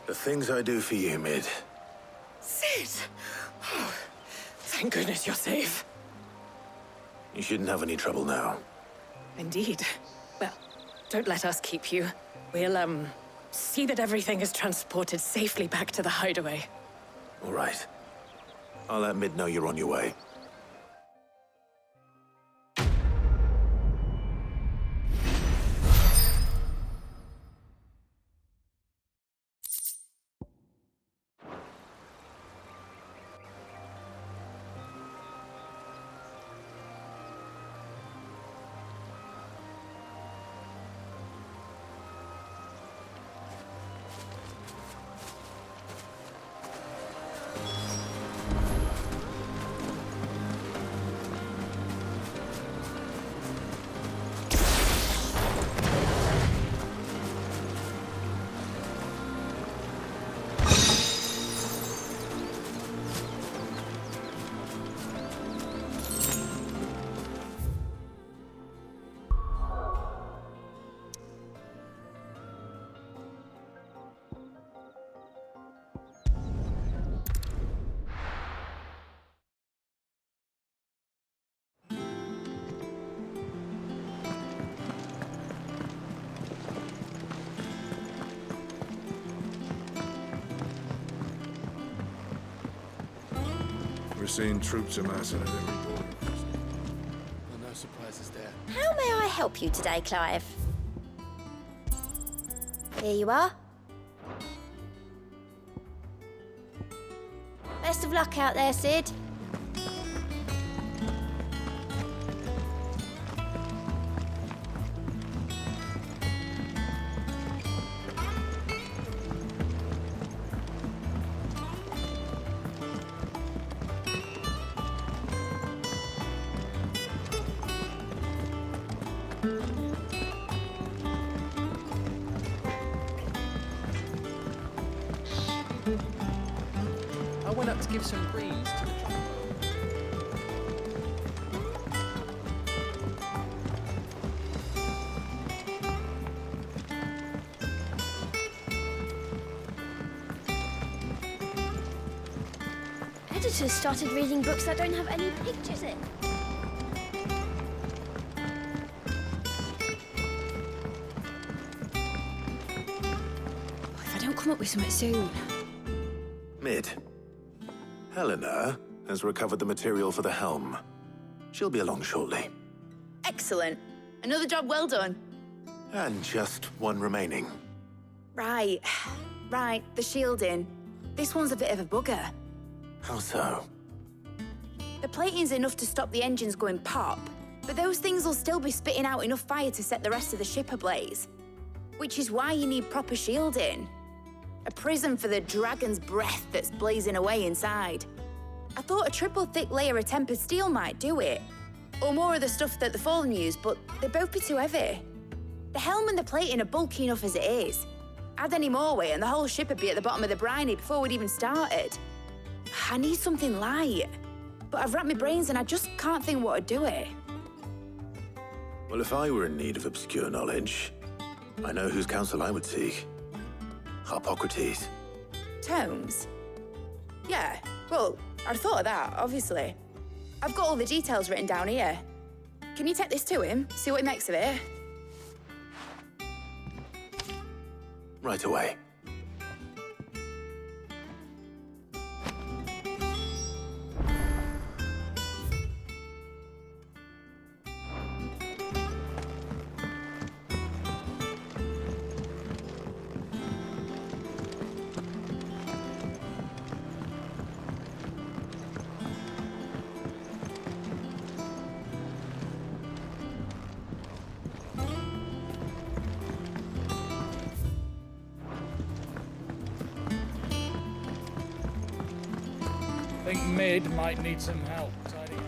The things I do for you, Mid. Sid! Oh, thank goodness you're safe. You shouldn't have any trouble now. Indeed. Well, don't let us keep you. We'll, see that everything is transported safely back to the hideaway. All right. I'll let Mid know you're on your way. We're seeing troops amassing at every border. Well, no surprises there. How may I help you today, Clive? Here you are. Best of luck out there, Sid. I went up to give some greens to the jungle. Editors started reading books that don't have any pictures in. If I don't come up with something soon. Mid, Helena has recovered the material for the helm. She'll be along shortly. Excellent. Another job well done. And just one remaining. Right. Right, the shielding. This one's a bit of a bugger. How so? The plating's enough to stop the engines going pop, but those things will still be spitting out enough fire to set the rest of the ship ablaze. Which is why you need proper shielding. A prison for the dragon's breath that's blazing away inside. I thought a triple thick layer of tempered steel might do it. Or more of the stuff that the Fallen use, but they'd both be too heavy. The helm and the plating are bulky enough as it is. Add any more weight and the whole ship would be at the bottom of the briny before we'd even started. I need something light. But I've racked my brains and I just can't think what would do it. Well, if I were in need of obscure knowledge, I know whose counsel I would seek. Harpocrates. Tomes? Yeah, well, I'd thought of that, obviously. I've got all the details written down here. Can you take this to him, see what he makes of it? Right away. I think Mid might need some help tidying up.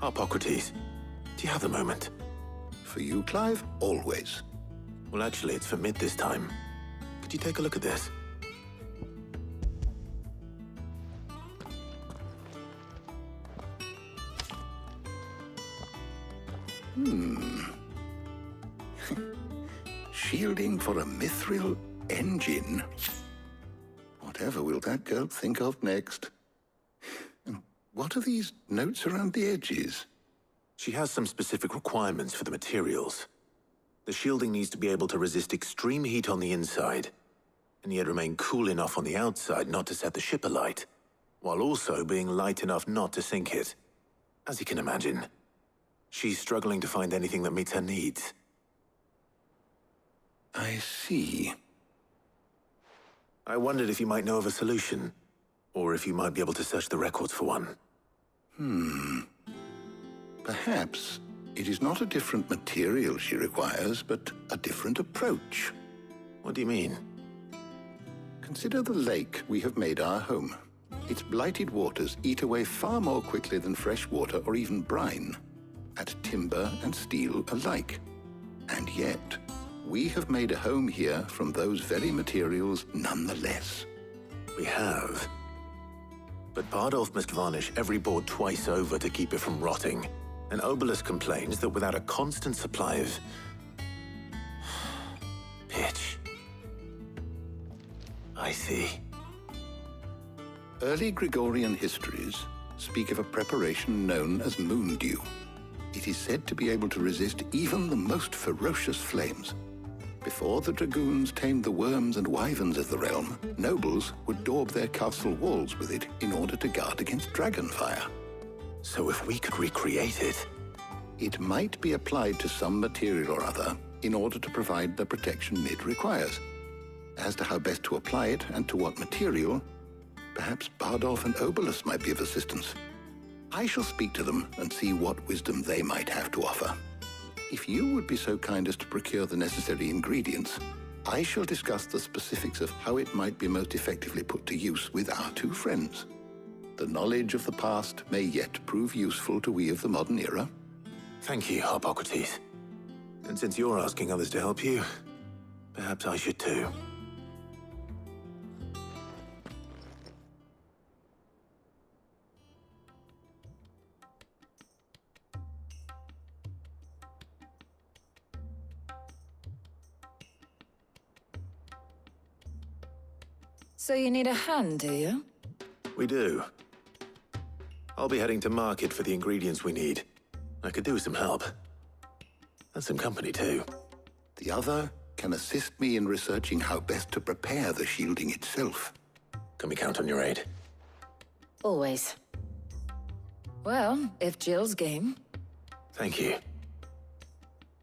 Harpocrates, do you have a moment? For you, Clive, always. Well, actually, it's for Mid this time. Could you take a look at this? Shielding for a mithril engine. Whatever will that girl think of next? And what are these notes around the edges? She has some specific requirements for the materials. The shielding needs to be able to resist extreme heat on the inside, and yet remain cool enough on the outside not to set the ship alight, while also being light enough not to sink it. As you can imagine, she's struggling to find anything that meets her needs. I see. I wondered if you might know of a solution, or if you might be able to search the records for one. Perhaps it is not a different material she requires, but a different approach. What do you mean? Consider the lake we have made our home. Its blighted waters eat away far more quickly than fresh water or even brine, at timber and steel alike. And yet, we have made a home here from those very materials nonetheless. We have. But Bardolph must varnish every board twice over to keep it from rotting. And Obelisk complains that without a constant supply of pitch. I see. Early Gregorian histories speak of a preparation known as moon dew. It is said to be able to resist even the most ferocious flames. Before the dragoons tamed the worms and wyverns of the realm, nobles would daub their castle walls with it in order to guard against dragon fire. So if we could recreate it... It might be applied to some material or other in order to provide the protection it requires. As to how best to apply it and to what material, perhaps Bardolph and Obolus might be of assistance. I shall speak to them and see what wisdom they might have to offer. If you would be so kind as to procure the necessary ingredients, I shall discuss the specifics of how it might be most effectively put to use with our two friends. The knowledge of the past may yet prove useful to we of the modern era. Thank you, Hippocrates. And since you're asking others to help you, perhaps I should too. So you need a hand, do you? We do. I'll be heading to market for the ingredients we need. I could do with some help. And some company, too. The other can assist me in researching how best to prepare the shielding itself. Can we count on your aid? Always. Well, if Jill's game. Thank you.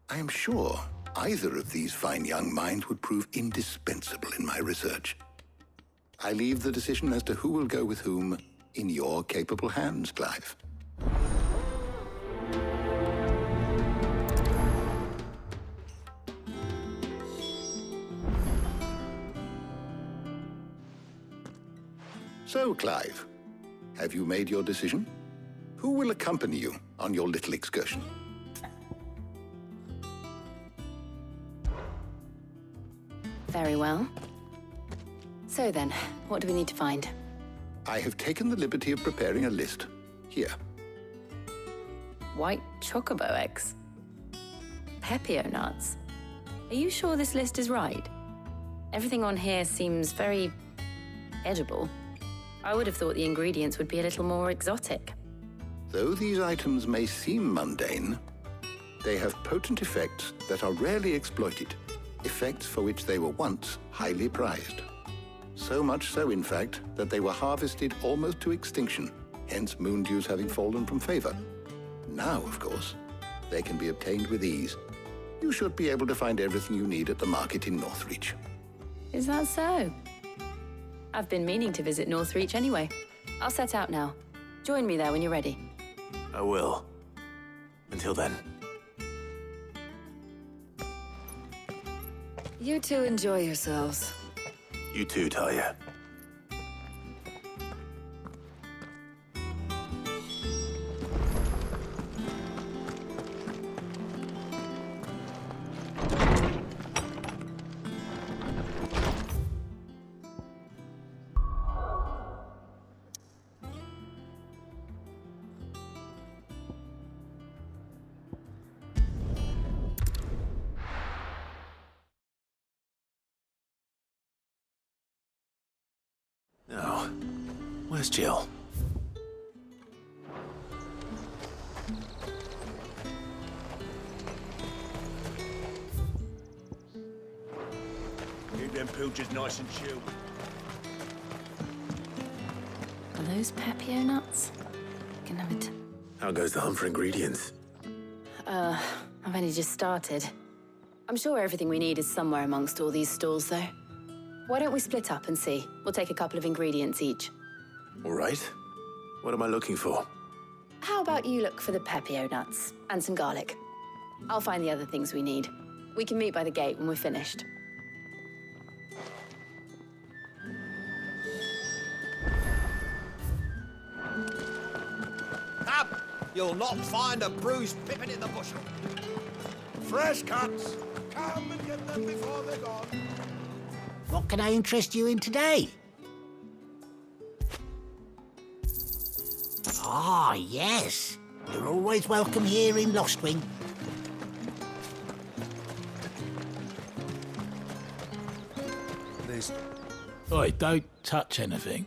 I am sure either of these fine young minds would prove indispensable in my research. I leave the decision as to who will go with whom in your capable hands, Clive. So, Clive, have you made your decision? Who will accompany you on your little excursion? Very well. So then, what do we need to find? I have taken the liberty of preparing a list. Here. White chocobo eggs. Pepio nuts. Are you sure this list is right? Everything on here seems very edible. I would have thought the ingredients would be a little more exotic. Though these items may seem mundane, they have potent effects that are rarely exploited, effects for which they were once highly prized. So much so, in fact, that they were harvested almost to extinction, hence moon dews having fallen from favor. Now, of course, they can be obtained with ease. You should be able to find everything you need at the market in Northreach. Is that so? I've been meaning to visit Northreach anyway. I'll set out now. Join me there when you're ready. I will. Until then. You two enjoy yourselves. You too, Talia. Now, where's Jill? Keep them pilchers nice and chilled. Are those Pepio nuts? Can have it. How goes the hunt for ingredients? I've only just started. I'm sure everything we need is somewhere amongst all these stalls, though. Why don't we split up and see? We'll take a couple of ingredients each. All right. What am I looking for? How about you look for the Pepio nuts and some garlic? I'll find the other things we need. We can meet by the gate when we're finished. Up! You'll not find a bruised pippin in the bushel. Fresh cuts. Come and get them before they're gone. What can I interest you in today? Ah, yes. You're always welcome here in Lostwing. Oi, don't touch anything.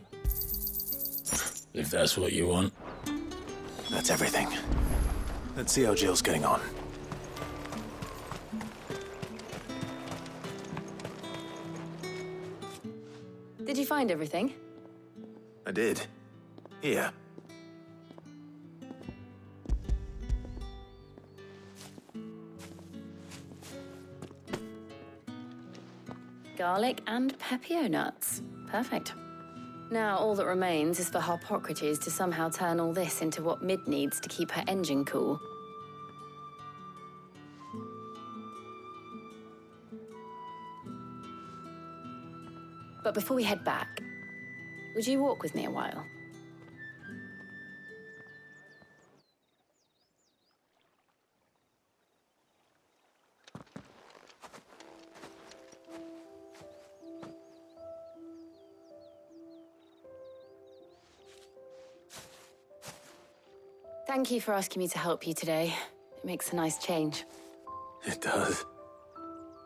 if that's what you want. That's everything. Let's see how Jill's getting on. Did you find everything? I did. Here. Garlic and pepio nuts. Perfect. Now all that remains is for Harpocrates to somehow turn all this into what Mid needs to keep her engine cool. But before we head back, would you walk with me a while? Thank you for asking me to help you today. It makes a nice change. It does.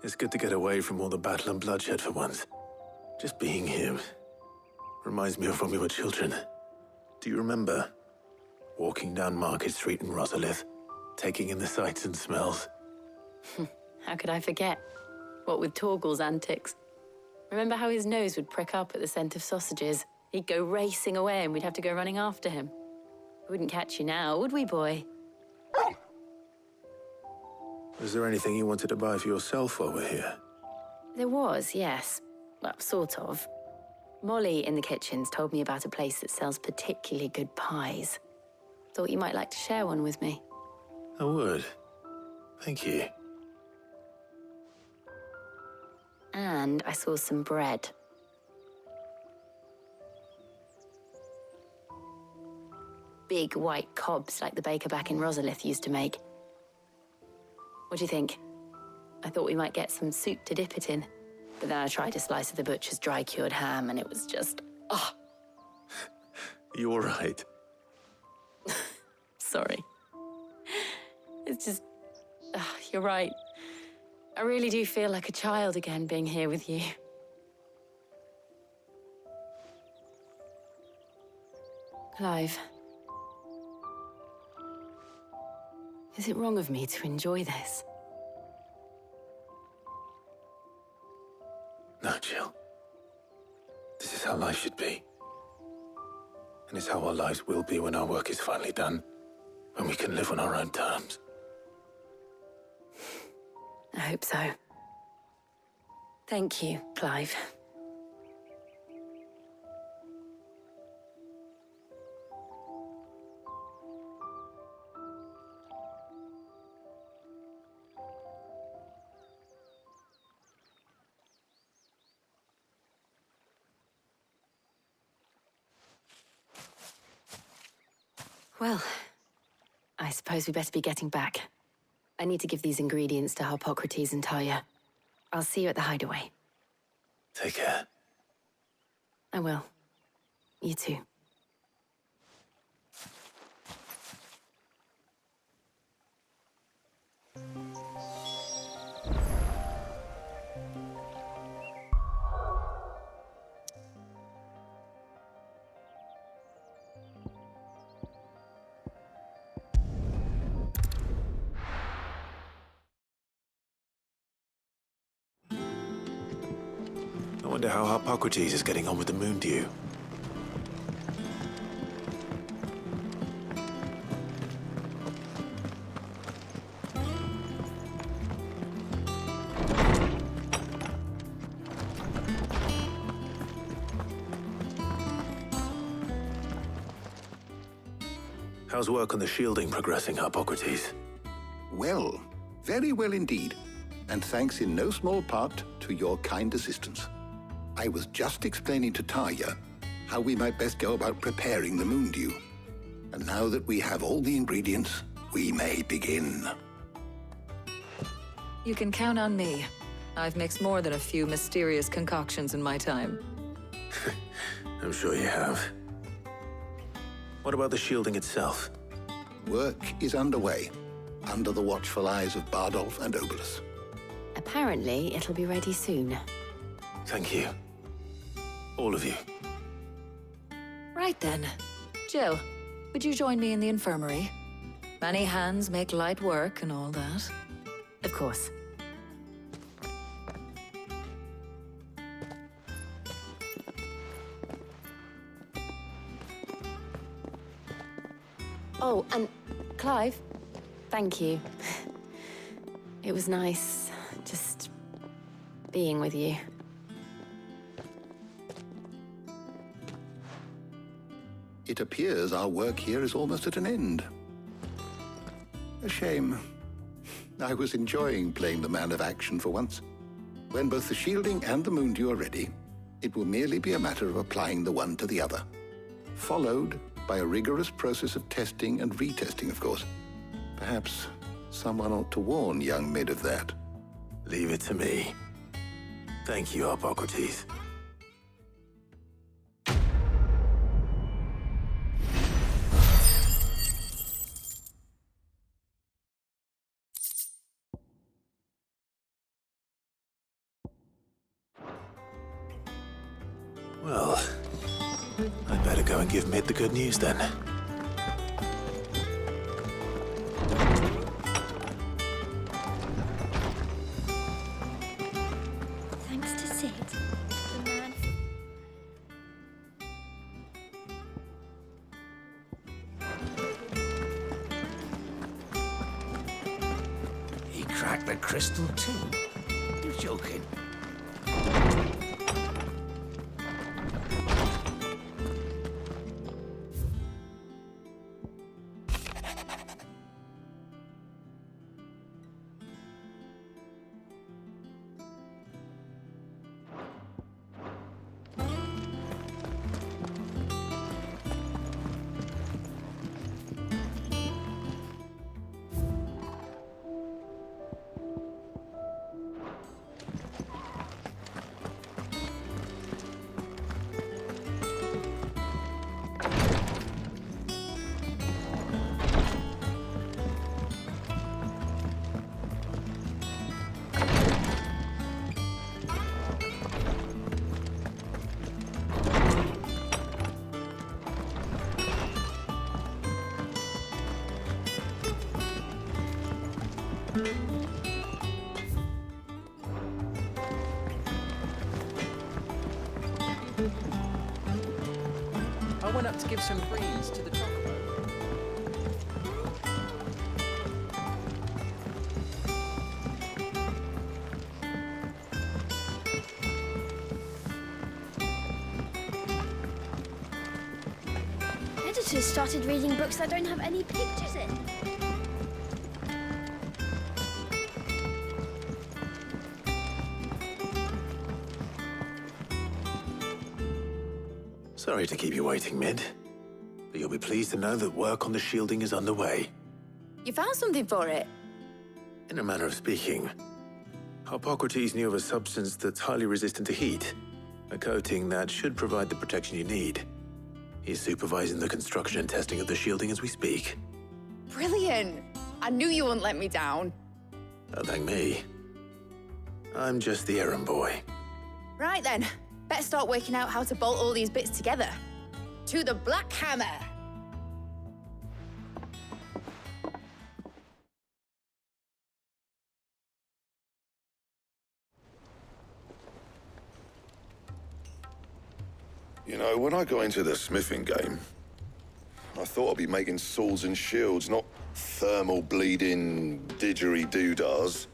It's good to get away from all the battle and bloodshed for once. Just being here reminds me of when we were children. Do you remember? Walking down Market Street in Rosalith, taking in the sights and smells. How could I forget? What with Torgal's antics. Remember how his nose would prick up at the scent of sausages? He'd go racing away and we'd have to go running after him. We wouldn't catch you now, would we, boy? Was there anything you wanted to buy for yourself while we're here? There was, yes. Well, sort of. Molly in the kitchens told me about a place that sells particularly good pies. Thought you might like to share one with me. I would. Thank you. And I saw some bread. Big white cobs like the baker back in Rosalith used to make. What do you think? I thought we might get some soup to dip it in. But then I tried a slice of the butcher's dry-cured ham and it was just, oh. You all right? Sorry. It's just, you're right. I really do feel like a child again being here with you. Clive. Is it wrong of me to enjoy this? No, Jill. This is how life should be. And it's how our lives will be when our work is finally done. When we can live on our own terms. I hope so. Thank you, Clive. Well, I suppose we better be getting back. I need to give these ingredients to Harpocrates and Talia. I'll see you at the hideaway. Take care. I will. You too. I wonder how Harpocrates is getting on with the moon dew. How's work on the shielding progressing, Harpocrates? Well, very well indeed. And thanks in no small part to your kind assistance. I was just explaining to Talia how we might best go about preparing the moon dew. And now that we have all the ingredients, we may begin. You can count on me. I've mixed more than a few mysterious concoctions in my time. I'm sure you have. What about the shielding itself? Work is underway, under the watchful eyes of Bardolph and Obolus. Apparently, it'll be ready soon. Thank you. All of you. Right then. Jill, would you join me in the infirmary? Many hands make light work and all that. Of course. Oh, and Clive, thank you. It was nice just being with you. It appears our work here is almost at an end. A shame. I was enjoying playing the man of action for once. When both the shielding and the moondew are ready, it will merely be a matter of applying the one to the other. Followed by a rigorous process of testing and retesting, of course. Perhaps someone ought to warn young Mid of that. Leave it to me. Thank you, Hippocrates. Well, I'd better go and give Mid the good news then. Thanks to Sid, the man. He cracked the crystal too. You're joking. I went up to give some greens to the chocobo. Editors started reading books that don't have any pictures in. Sorry to keep you waiting, Mid. But you'll be pleased to know that work on the shielding is underway. You found something for it? In a manner of speaking, Hippocrates knew of a substance that's highly resistant to heat. A coating that should provide the protection you need. He's supervising the construction and testing of the shielding as we speak. Brilliant! I knew you wouldn't let me down. Don't thank me. I'm just the errand boy. Right then, better start working out how to bolt all these bits together. To the Black Hammer! You know, when I got into the smithing game, I thought I'd be making swords and shields, not thermal bleeding didgeridoo-dahs.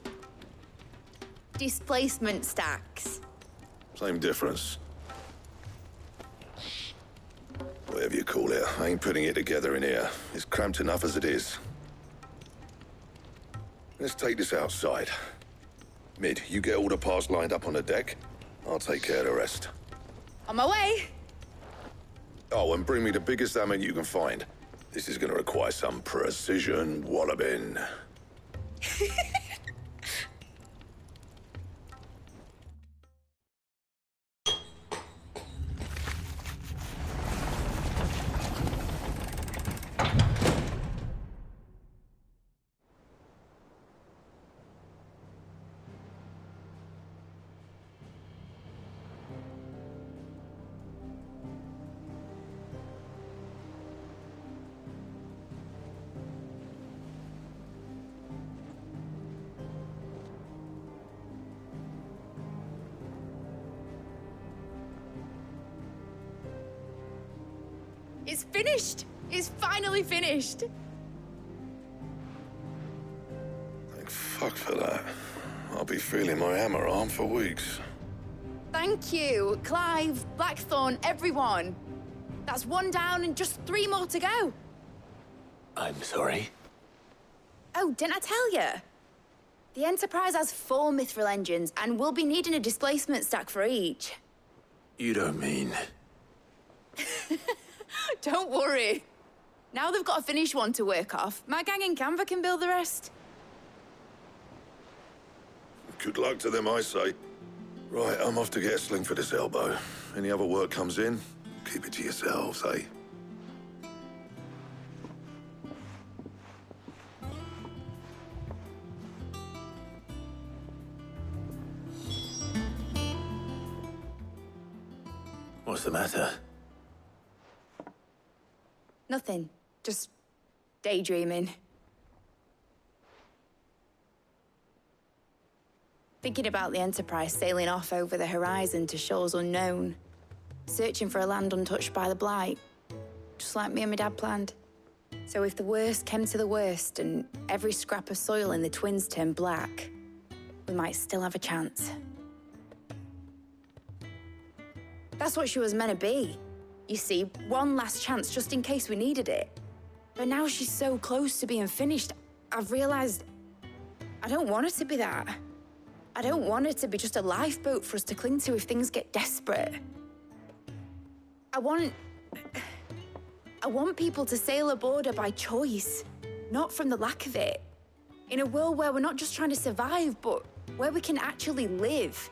Displacement stacks. Same difference. Whatever you call it, I ain't putting it together in here. It's cramped enough as it is. Let's take this outside. Mid, you get all the parts lined up on the deck. I'll take care of the rest. On my way! Oh, and bring me the biggest hammer you can find. This is gonna require some precision walloping. It's finished! It's finally finished! Thank fuck for that. I'll be feeling my hammer arm for weeks. Thank you, Clive, Blackthorn, everyone. That's one down and just 3 more to go. I'm sorry. Oh, didn't I tell you? The Enterprise has 4 mithril engines, and we'll be needing a displacement stack for each. You don't mean... Don't worry. Now they've got a finished one to work off, my gang in Canva can build the rest. Good luck to them, I say. Right, I'm off to get a sling for this elbow. Any other work comes in, keep it to yourselves, eh? What's the matter? Nothing. Just daydreaming. Thinking about the Enterprise sailing off over the horizon to shores unknown. Searching for a land untouched by the Blight. Just like me and my dad planned. So if the worst came to the worst and every scrap of soil in the Twins turned black, we might still have a chance. That's what she was meant to be. You see, one last chance just in case we needed it. But now she's so close to being finished, I've realized I don't want her to be that. I don't want her to be just a lifeboat for us to cling to if things get desperate. I want people to sail aboard her by choice, not from the lack of it. In a world where we're not just trying to survive, but where we can actually live.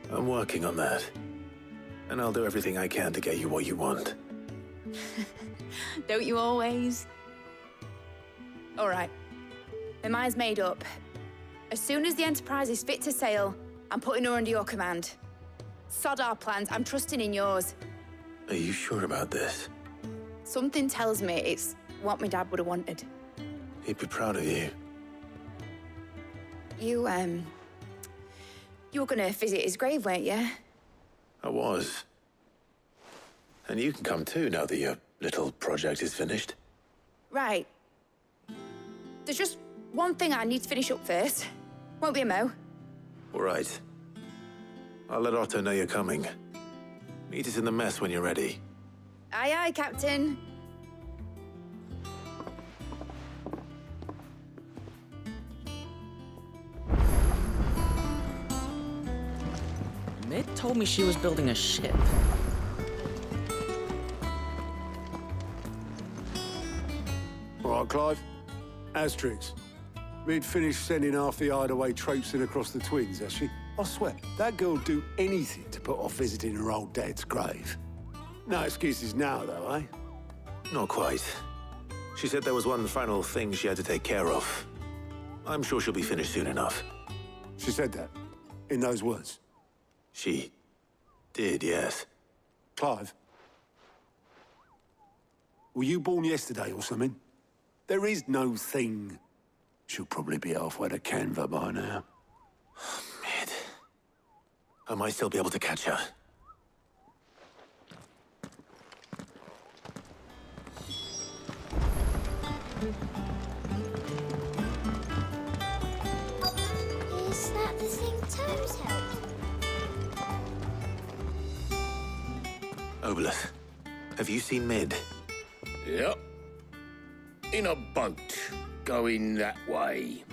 I'm working on that. And I'll do everything I can to get you what you want. Don't you always? All right. My mind's made up. As soon as the Enterprise is fit to sail, I'm putting her under your command. Sod our plans, I'm trusting in yours. Are you sure about this? Something tells me it's what my dad would have wanted. He'd be proud of you. You were gonna visit his grave, weren't you? I was. And you can come too now that your little project is finished. Right. There's just one thing I need to finish up first. Won't be a mo. All right. I'll let Otto know you're coming. Meet us in the mess when you're ready. Aye, aye, Captain. Mid told me she was building a ship. All right, Clive. Asterix. Mid finished sending half the hideaway traipsing across the Twins, has she? I swear, that girl'd do anything to put off visiting her old dad's grave. No excuses now, though, eh? Not quite. She said there was one final thing she had to take care of. I'm sure she'll be finished soon enough. She said that? In those words? She did, yes. Clive? Were you born yesterday or something? There is no thing. She'll probably be halfway to Canva by now. Mid. I might still be able to catch her. Is that the thing Toes held? Obelith, have you seen Mid? Yep. In a boat, going that way.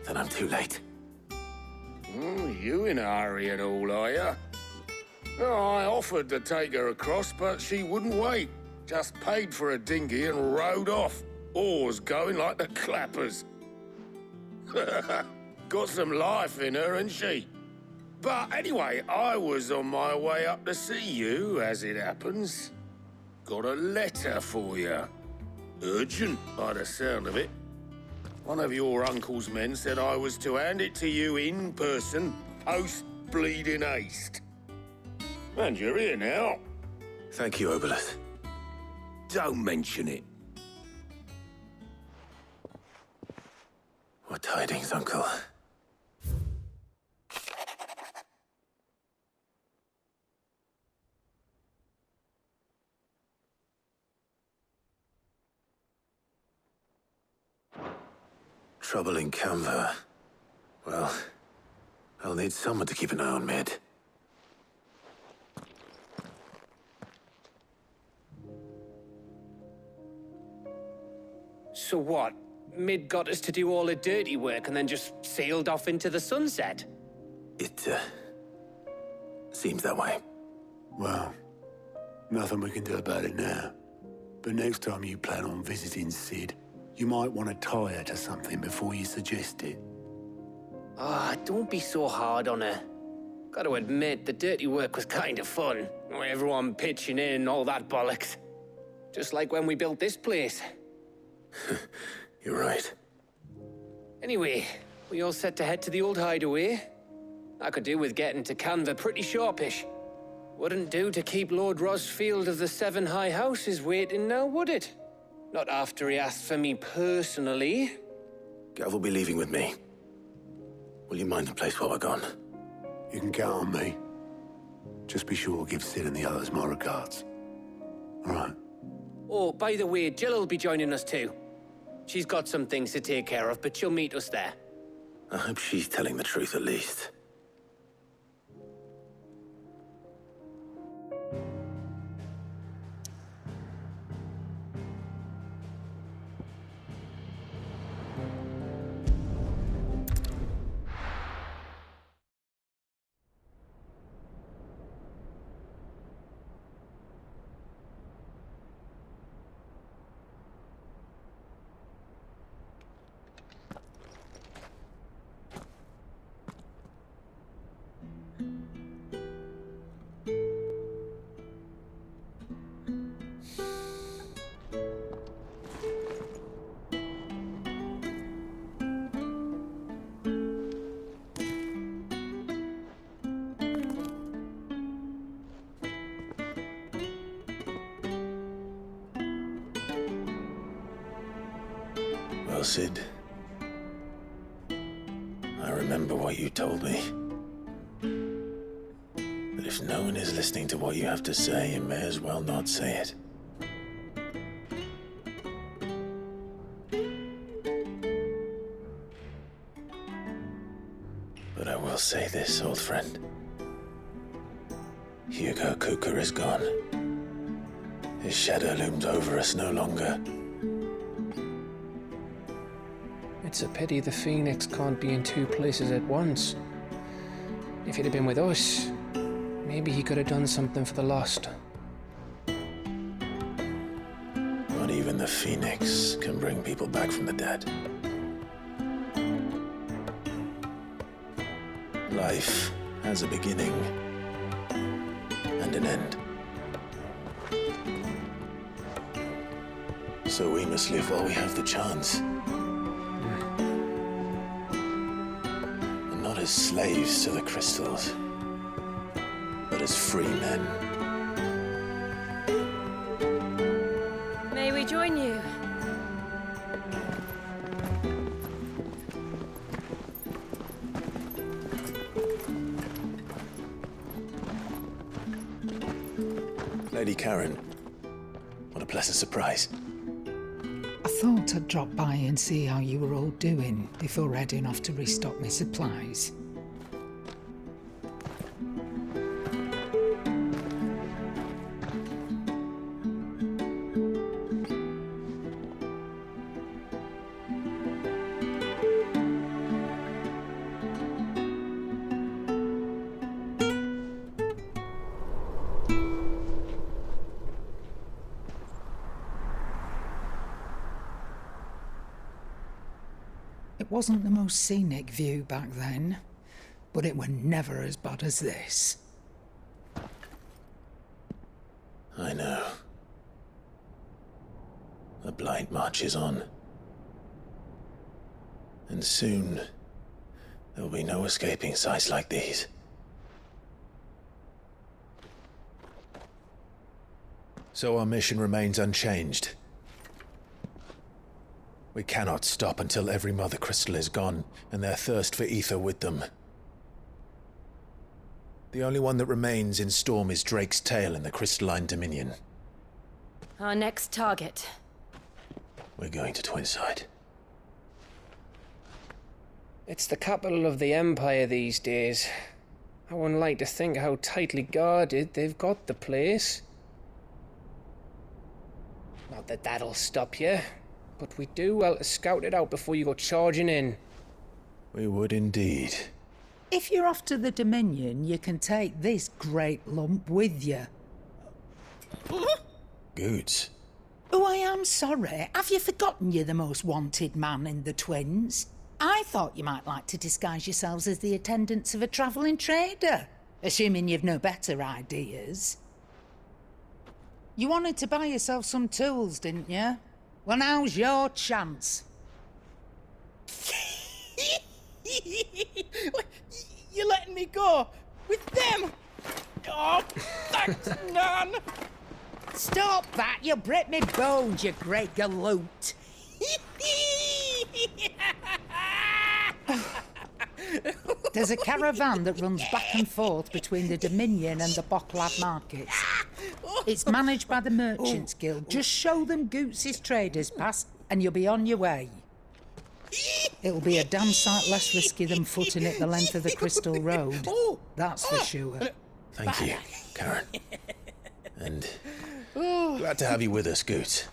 Then I'm too late. You in a hurry and all, are you? Oh, I offered to take her across, but she wouldn't wait. Just paid for a dinghy and rowed off. Oars going like the clappers. Got some life in her, ain't she? But anyway, I was on my way up to see you, as it happens. Got a letter for you. Urgent, by the sound of it. One of your uncle's men said I was to hand it to you in person, post-bleeding haste. And you're here now. Thank you, Obelith. Don't mention it. What tidings, Uncle? Trouble in Canva. Well, I'll need someone to keep an eye on Mid. So what? Mid got us to do all the dirty work and then just sailed off into the sunset? It, seems that way. Well, nothing we can do about it now. But next time you plan on visiting Sid, you might want to tie her to something before you suggest it. Ah, don't be so hard on her. Gotta admit, the dirty work was kind of fun. Everyone pitching in and all that bollocks. Just like when we built this place. You're right. Anyway, we all set to head to the old hideaway. I could do with getting to Canva pretty sharpish. Wouldn't do to keep Lord Rosfield of the Seven High Houses waiting now, would it? Not after he asked for me personally. Gav will be leaving with me. Will you mind the place while we're gone? You can count on me. Just be sure to give Sid and the others my regards. All right. Oh, by the way, Jill will be joining us too. She's got some things to take care of, but she'll meet us there. I hope she's telling the truth at least. Well, Sid, I remember what you told me. That if no one is listening to what you have to say, you may as well not say it. But I will say this, old friend. Hugo Cooker is gone. His shadow looms over us no longer. It's a pity the Phoenix can't be in two places at once. If he'd have been with us, maybe he could have done something for the lost. Not even the Phoenix can bring people back from the dead. Life has a beginning and an end. So we must live while we have the chance. And not as slaves to the crystals, but as free men. May we join you? Lady Karen, what a pleasant surprise. I thought I'd drop by and see how you were all doing before heading off to restock my supplies. It wasn't the most scenic view back then, but it were never as bad as this. I know. The Blight marches on. And soon, there will be no escaping sights like these. So our mission remains unchanged. We cannot stop until every Mother Crystal is gone, and their thirst for aether with them. The only one that remains in Storm is Drake's Tail in the Crystalline Dominion. Our next target. We're going to Twinside. It's the capital of the Empire these days. I wouldn't like to think how tightly guarded they've got the place. Not that that'll stop you, but we do well to scout it out before you go charging in. We would indeed. If you're off to the Dominion, you can take this great lump with you. Goods. Oh, I am sorry. Have you forgotten you're the most wanted man in the Twins? I thought you might like to disguise yourselves as the attendants of a travelling trader, assuming you've no better ideas. You wanted to buy yourself some tools, didn't you? Well, now's your chance. You're letting me go with them? Oh, thanks, Nan. Stop that! You'll break me bones, you great galoot. There's a caravan that runs back and forth between the Dominion and the Bocklad markets. It's managed by the Merchants Guild. Just show them Goots' traders pass and you'll be on your way. It'll be a damn sight less risky than footing it the length of the Crystal Road. That's for sure. Thank you, Karen. And glad to have you with us, Goots.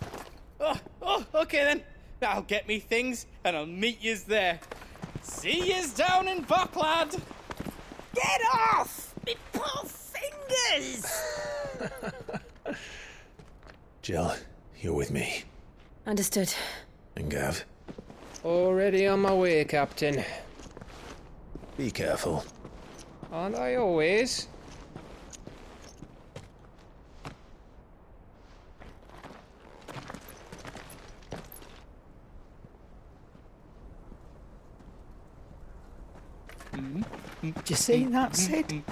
Okay then. I'll get me things and I'll meet yous there. See yous down in Bocklad. Get off! Me poor fingers! Jill, you're with me. Understood. And Gav. Already on my way, Captain. Be careful. Aren't I always? Do you see that, Sid?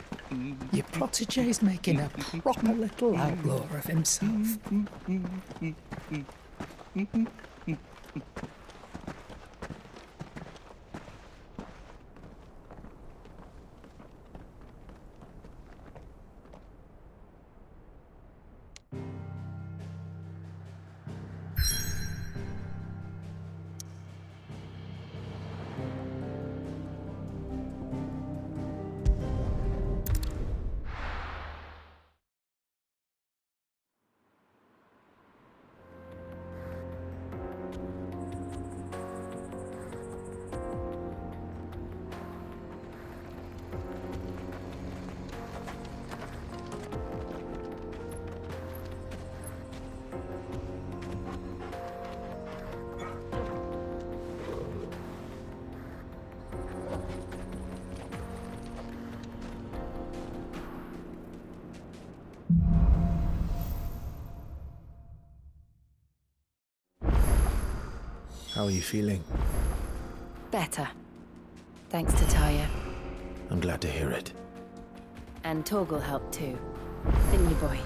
Your protege's making a proper little outlaw of himself. How are you feeling? Better. Thanks to Taya. I'm glad to hear it. And Torgal helped too. Didn't you, boy?